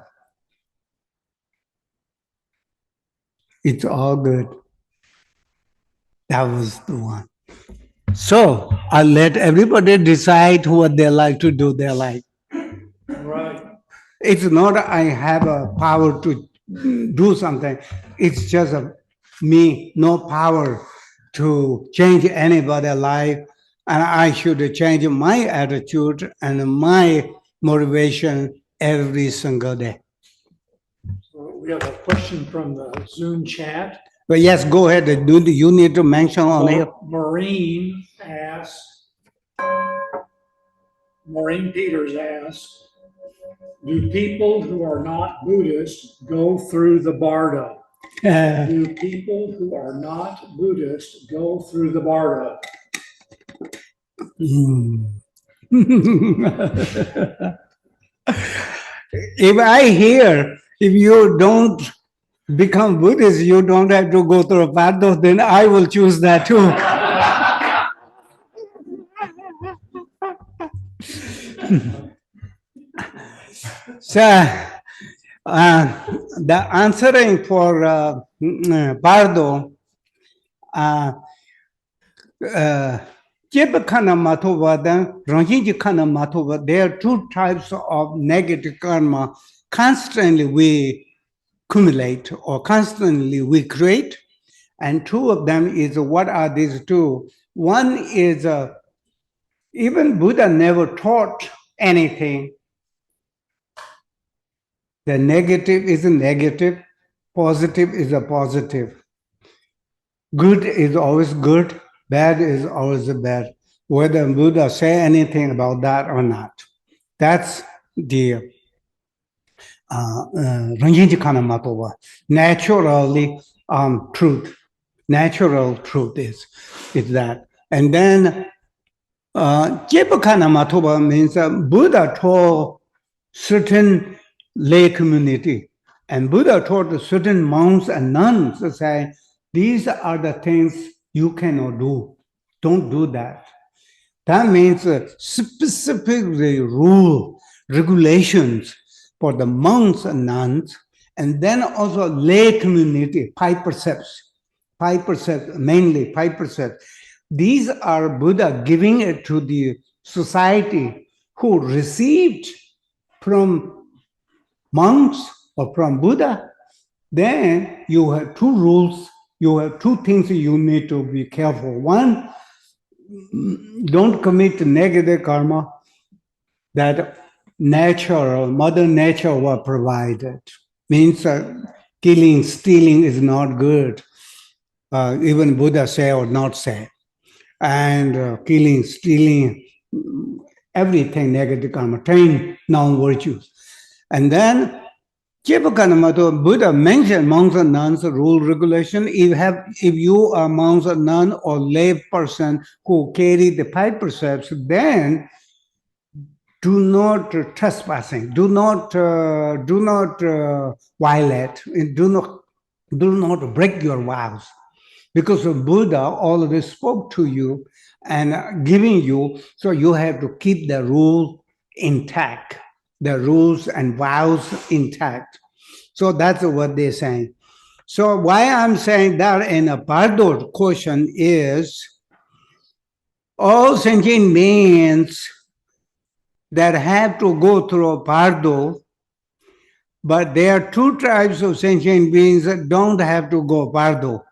It's all good. That was the one. So I let everybody decide what they like to do their life. Right. It's not I have a power to do something. It's just me, no power to change anybody's life. And I should change my attitude and my motivation every single day. So we have a question from the Zoom chat. But yes, go ahead. Do you need to mention on it? Maureen Peters asks, do people who are not Buddhist go through the bardo? Do people who are not Buddhist go through the bardo? If I hear, if you don't become Buddhist, you don't have to go through a bardo, then I will choose that too. So, the answering for bardo, Jebakana Matova, Ranjikana Matova, there are two types of negative karma constantly we accumulate or constantly we create. And two of them is what are these two? One is even Buddha never taught anything. The negative is a negative, positive is a positive. Good is always good, bad is always bad, whether Buddha say anything about that or not. That's the Ranjinjikana Matova, naturally truth. Natural truth is that. And then Jebakana Matova means Buddha taught certain lay community, and Buddha taught certain monks and nuns to say, these are the things you cannot do. Don't do that. That means specifically rule, regulations for the monks and nuns, and then also lay community, 5%, mainly 5%. These are Buddha giving it to the society who received from monks or from Buddha. Then you have two rules, you have two things you need to be careful. One, don't commit negative karma that nature, Mother Nature will provide it. Means killing, stealing is not good. Even Buddha say or not say. And killing, stealing, everything negative karma, 10 non-virtues. And then Buddha mentioned monks and nuns rule regulation. If you are monks or nun or lay person who carry the 5%, then do not trespassing, do not violate, and do not break your vows, because the Buddha already spoke to you and giving you, so you have to keep the rule intact, the rules and vows intact. So that's what they're saying. So why I'm saying that in a Pardo question is, all sentient beings that have to go through a Pardo, but there are two types of sentient beings that don't have to go Pardo.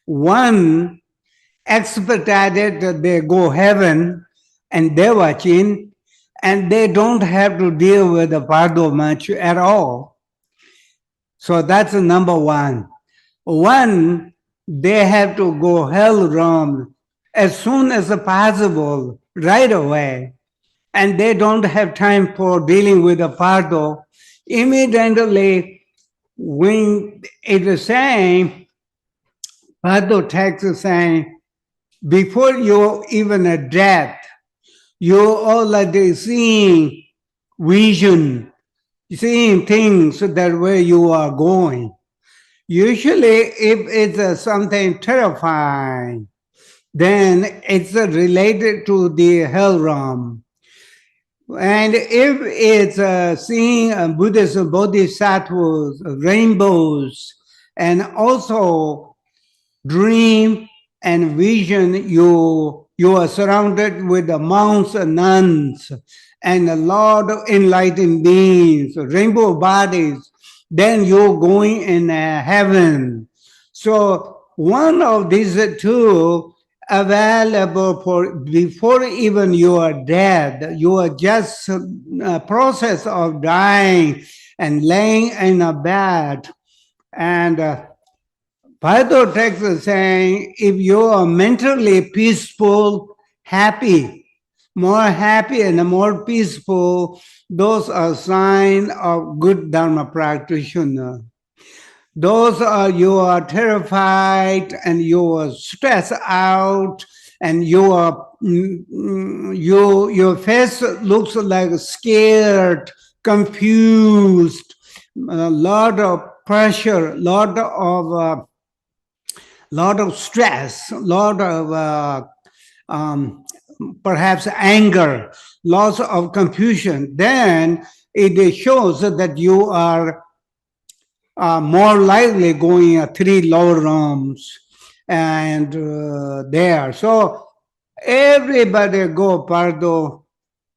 One, expedited, they go heaven and Devachin, and they don't have to deal with the Pardo much at all. So that's number one. One, they have to go hell realm as soon as possible, right away, and they don't have time for dealing with the Pardo. Immediately, when it is saying, Pardo text is saying, before you even a death, you're already seeing vision, seeing things that where you are going. Usually, if it's something terrifying, then it's related to the hell realm. And if it's seeing Buddhist bodhisattvas, rainbows, and also dream and vision, you are surrounded with the monks and nuns and a lot of enlightened beings, rainbow bodies, then you're going in heaven. So one of these two available for before even you are dead, you are just process of dying and laying in a bed. And Pado text is saying, if you are mentally peaceful, happy, more happy and more peaceful, those are signs of good Dharma practitioner. Those are you are terrified and you are stressed out and you are your face looks like scared, confused, a lot of pressure, lot of stress, lot of perhaps anger, lots of confusion, then it shows that you are more likely going 3 lower realms and there. So Everybody go Pardo.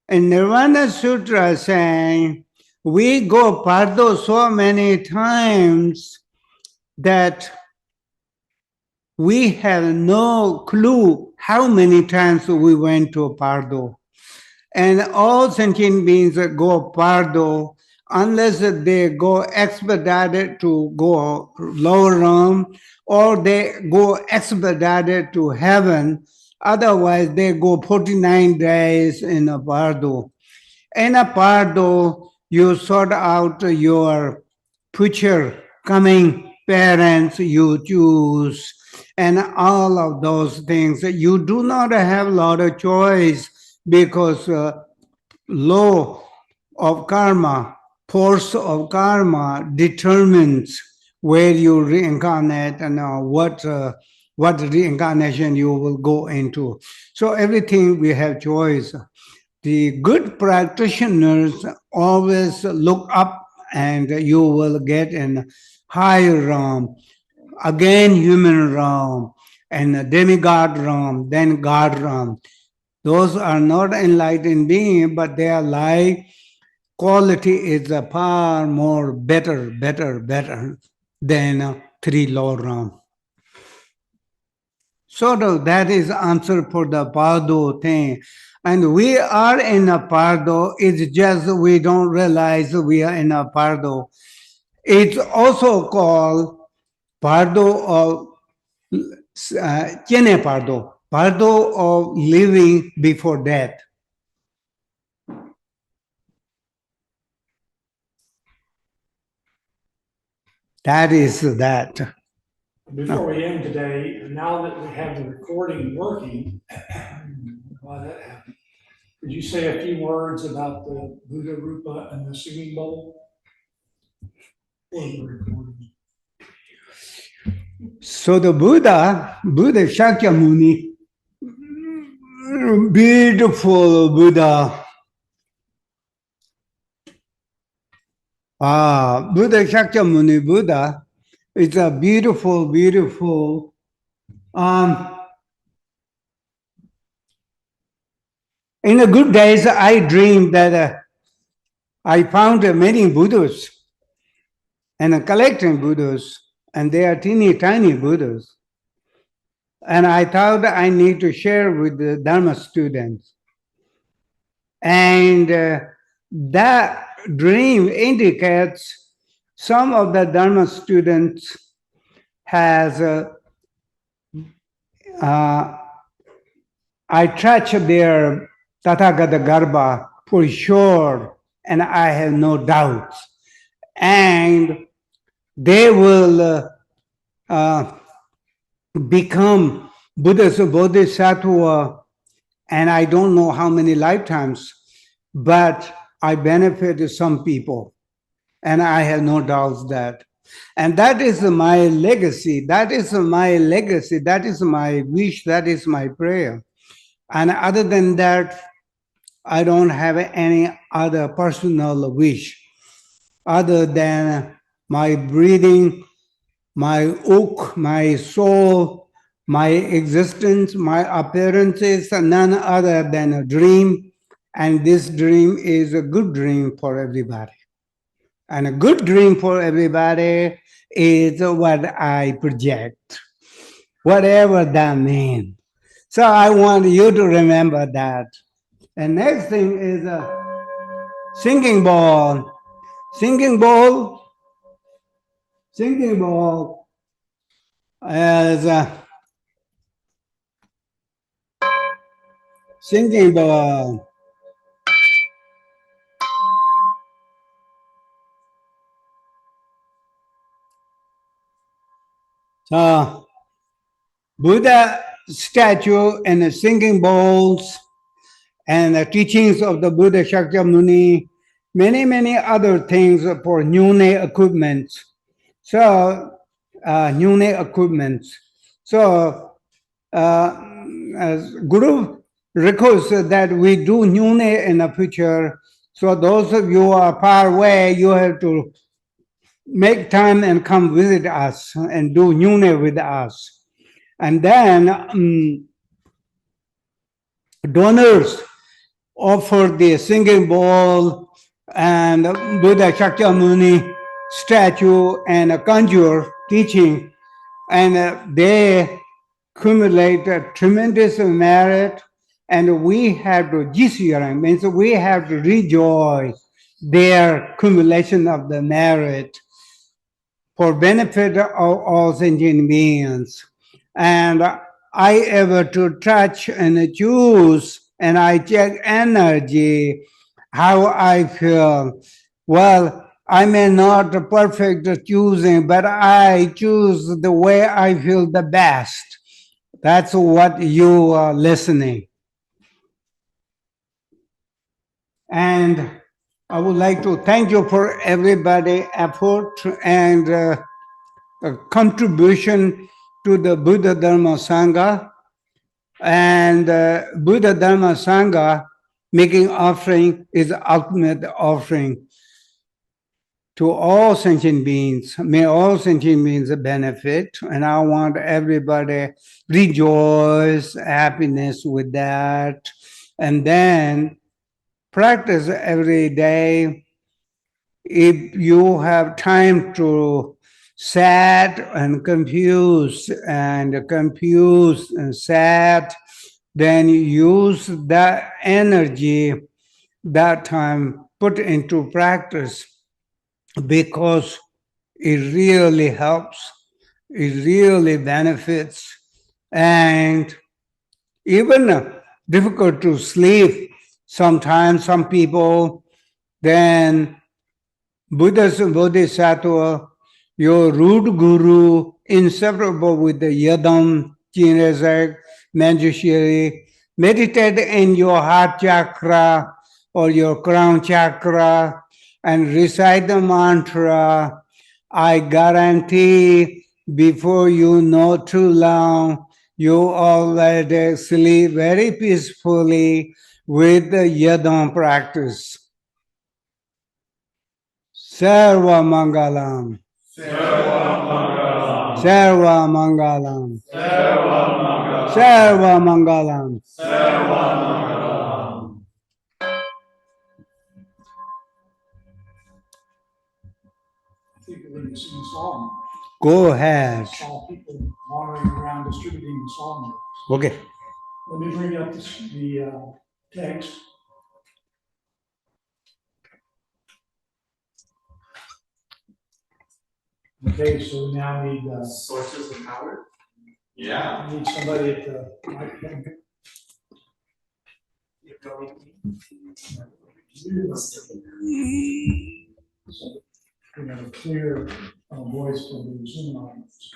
And Nirvana Sutra saying, we go Pardo so many times that we have no clue how many times we went to Pardo. And all sentient beings go Pardo unless they go expedited to go lower realm or they go expedited to heaven. Otherwise, they go 49 days in a Pardo. In a Pardo, you sort out your future coming parents you choose and all of those things. You do not have a lot of choice because law of karma, force of karma determines where you reincarnate and what reincarnation you will go into. So everything we have choice. The good practitioners always look up and you will get in higher realm, again human realm, and demigod realm, then God realm. Those are not enlightened beings, but their life quality is a far more better than three lower realm. Sort of that is answer for the Pardo thing. And we are in a Pardo, it's just we don't realize we are in a Pardo. It's also called Pardo of Tiene Pardo, Pardo of living before death. That is that. Before we end today, now that we have the recording working, why that happened, could you say a few words about the Buddha Rupa and the singing bowl? Or the recording? So the Buddha Shakyamuni, beautiful Buddha. Buddha Shakyamuni Buddha is a beautiful. In the good days, I dreamed that I found many Buddhas and collecting Buddhas, and they are teeny tiny Buddhas. And I thought I need to share with the Dharma students. And that dream indicates some of the Dharma students has I touch their Tathagata Garbha for sure, and I have no doubts. And they will become Buddhas or Bodhisattva, and I don't know how many lifetimes, but I benefited some people, and I have no doubts that. And that is my legacy. That is my legacy. That is my wish. That is my prayer. And other than that, I don't have any other personal wish other than my breathing, my ook, my soul, my existence, my appearances, none other than a dream. And this dream is a good dream for everybody. And a good dream for everybody is what I project, whatever that means. So I want you to remember that. And next thing is a singing bowl. Singing bowl, singing bowl as a singing bowl. So Buddha statue and the singing bowls and the teachings of the Buddha Shakyamuni, many other things for Nyune equipment. So Nyune equipment. So as Guru requests that we do Nyune in the future. So those of you who are far away, you have to make time and come visit us and do Nyune with us. And then donors offered the singing bowl and Buddha Shakyamuni statue and a conjure teaching, and they accumulate a tremendous merit, and we have to jisirang means we have to rejoice their accumulation of the merit for benefit of all sentient beings. And I ever to touch and choose, and I check energy, how I feel. Well, I may not perfect choosing, but I choose the way I feel the best. That's what you are listening. And I would like to thank you for everybody effort and contribution to the Buddha Dharma Sangha. And Buddha Dharma Sangha making offering is ultimate offering to all sentient beings. May all sentient beings benefit, and I want everybody rejoice, happiness with that, and then practice every day. If you have time to sad and confused and sad, then use that energy, that time, put into practice, because it really helps, it really benefits, and even difficult to sleep. Sometimes some people, then Buddhas and Bodhisattva, your root guru, inseparable with the Yadam, Chinezak, Manjushri, meditate in your heart chakra or your crown chakra and recite the mantra. I guarantee before you know too long, you already sleep very peacefully with the Yadam practice. Sarva Mangalam. Sarva Mangalam. Sarva Mangalam. I think we're going to sing a song. Go ahead. I saw people wandering around distributing the song. Okay. Let me bring up the text. Okay, so we now need sources of power. Yeah. we need somebody at the microphone. So we have a clear voice for the Zoom audience.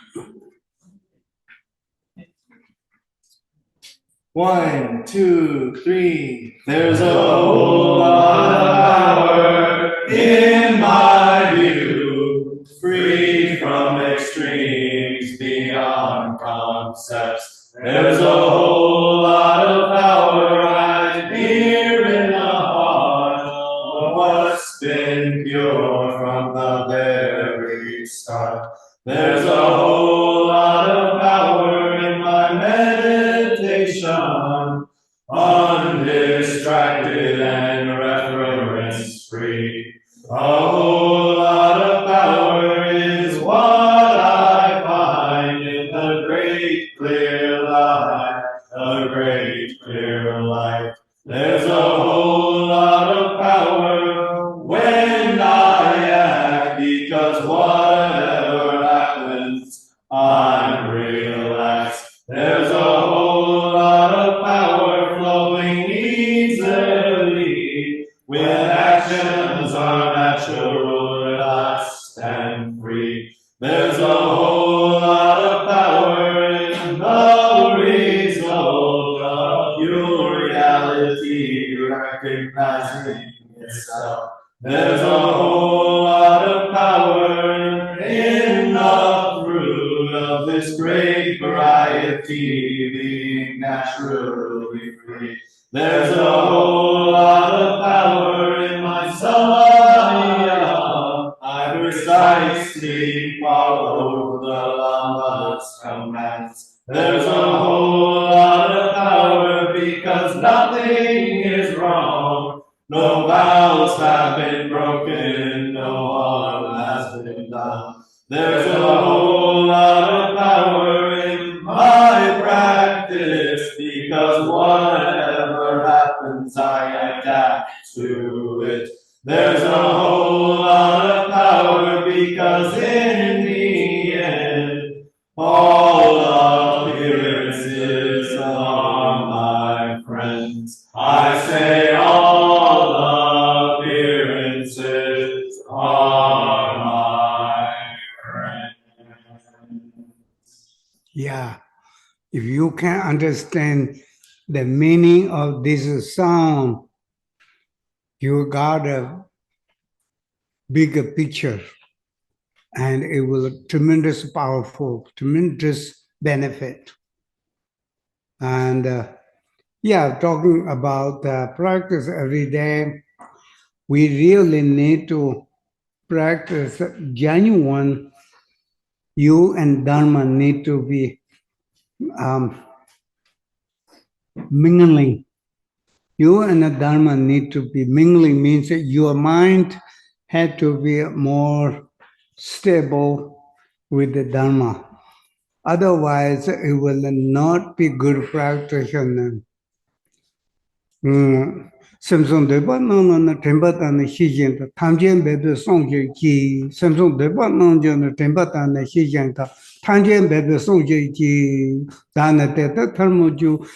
1, 2, 3. There's a whole lot of power in my view, free from extremes beyond concepts. There's a whole lot of power right here in the heart of what's been pure from the very start. There's a whole lot of power in my meditation, undistracted and reverence free. A whole lot of power is what I find in the great clear light, the great clear light. There's a whole lot of power when I act, because whatever happens, I'm relaxed. There's a whole lot of power flowing easily when actions are natural, relaxed, and free. There's a whole lot of power in the result of your reality recognizing itself. There's a whole lot of power in the fruit of this great variety being naturally free. There's a whole lot of power in my samaya. I precisely follow the Lama's commands. There's a whole lot of power because nothing No vows have been broken, no harm has been done. There's a whole lot of power in my practice, because whatever happens, I adapt to it. There's a whole lot of power, because in the end, all appearances are my friends. I say all appearances are my friends. Yeah. If you can understand the meaning of this song, you got a bigger picture, and it will tremendous powerful, tremendous benefit. And yeah, talking about practice every day, we really need to practice genuine. You and Dharma need to be um, mingling. You and the Dharma need to be mingling, means that your mind had to be more stable with the Dharma. Otherwise, it will not be good practitioner. Samsung Deba Nana Timbatan Shijanta, Tangian Bebe Songji Ji, Samsung Deba Nanjan Timbatan Shijanta, Tangian Bebe Songji Ji, Dana Teta Thermoju,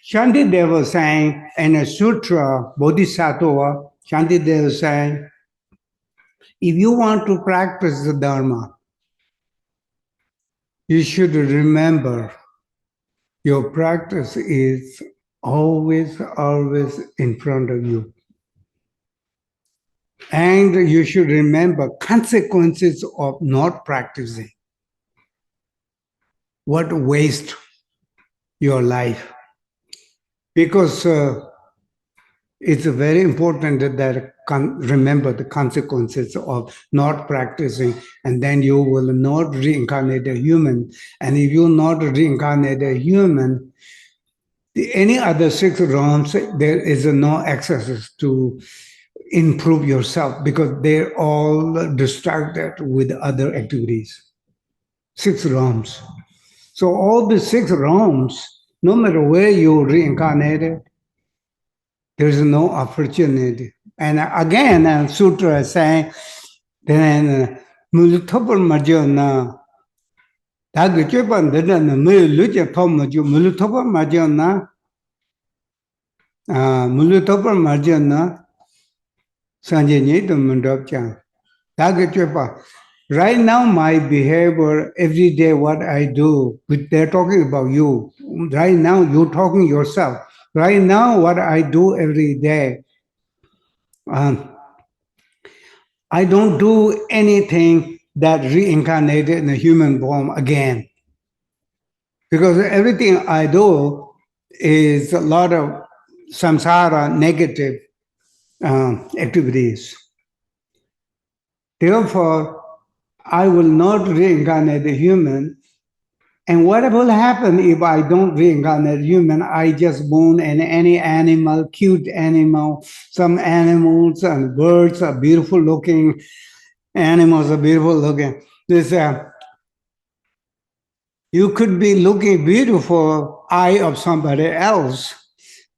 Shanti Deva sang, and a Sutra, Bodhisattva, Shanti Deva sang, if you want to practice the Dharma, you should remember your practice is always in front of you. And you should remember consequences of not practicing. What waste your life. Because it's very important that remember the consequences of not practicing, and then you will not reincarnate a human. And if you not reincarnate a human, any other six realms, there is no access to improve yourself, because they're all distracted with other activities. Six realms. So all the six realms, no matter where you reincarnated, there is no opportunity. And again, Sutra is saying, then Mulutopal Majona, Tagachupan, then Muluja Tomaju, Mulutopal Majona, Mulutopal Majona, Sanjay Mundopchan, Tagachupa. Right now, my behavior every day, what I do, they're talking about you. Right now, you're talking yourself. Right now, what I do every day, I don't do anything that reincarnated in a human form again. Because everything I do is a lot of samsara negative activities. Therefore, I will not reincarnate a human. And what will happen if I don't reincarnate human? I just born in any animal, cute animal. Some animals and birds are beautiful looking. Animals are beautiful looking. This you could be looking beautiful eye of somebody else,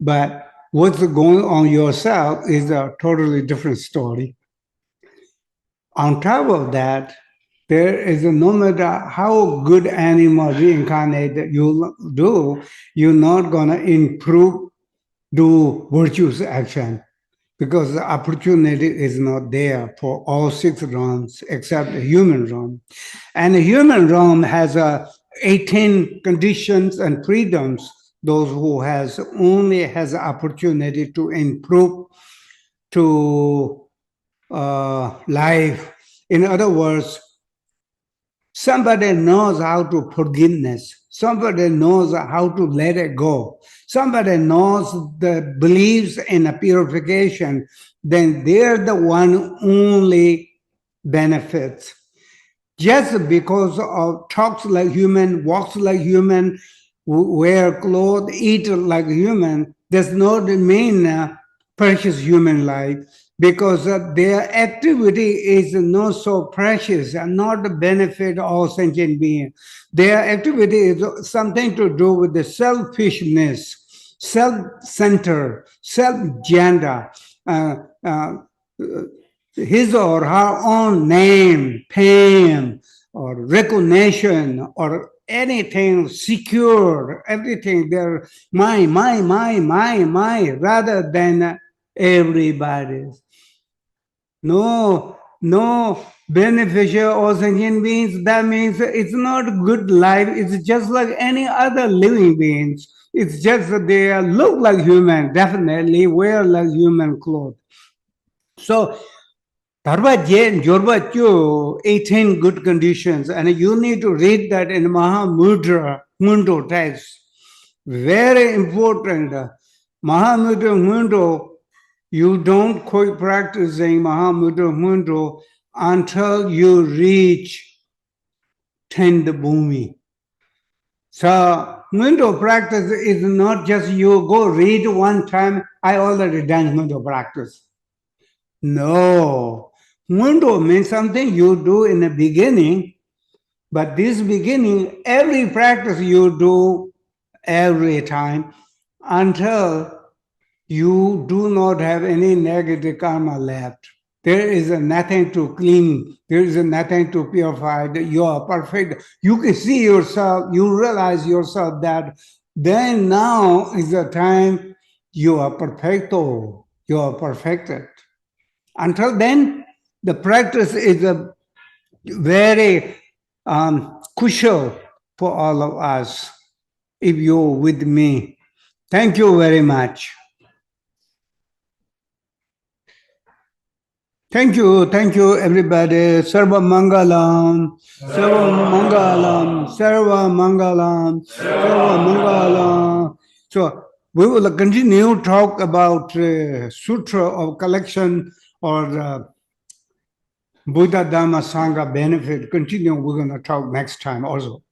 but what's going on yourself is a totally different story. On top of that, there is no matter how good animal reincarnated you do, you're not going to improve, do virtuous action, because the opportunity is not there for all six realms except the human realm. And the human realm has 18 conditions and freedoms. Those who has only has opportunity to improve to life. In other words, somebody knows how to forgiveness. Somebody knows how to let it go. Somebody knows the believes in a purification. Then they're the one only benefits. Just because of talks like human, walks like human, wear clothes, eat like human, does not mean precious human life because their activity is not so precious and not the benefit of sentient being. Their activity is something to do with the selfishness, self-centered, self-agenda, uh, uh, his or her own name, fame, or recognition, or anything secure, everything they're my, rather than everybody's. No beneficial or sentient beings. That means it's not good life. It's just like any other living beings. It's just that they look like human, definitely wear like human clothes. So Dharma Jen, Jorba Chu, 18 good conditions, and you need to read that in Mahamudra Mundo text. Very important. Mahamudra Mundo, you don't quit practicing Mahamudra Mundo until you reach Tend Bhumi. So Mundo practice is not just you go read one time, I already done Mundo practice. No. Mundo means something you do in the beginning, but this beginning, every practice you do every time until you do not have any negative karma left. There is nothing to clean. There is nothing to purify. You are perfect. You can see yourself. You realize yourself that then now is the time you are perfecto. You are perfected. Until then, the practice is a very crucial for all of us. If you're with me, thank you very much. Thank you, everybody. Sarva Mangalam, Sarva Mangalam, Sarva Mangalam, Sarva Mangalam. So we will continue talk about Sutra of collection or Buddha Dharma Sangha benefit. Continue. We're going to talk next time also.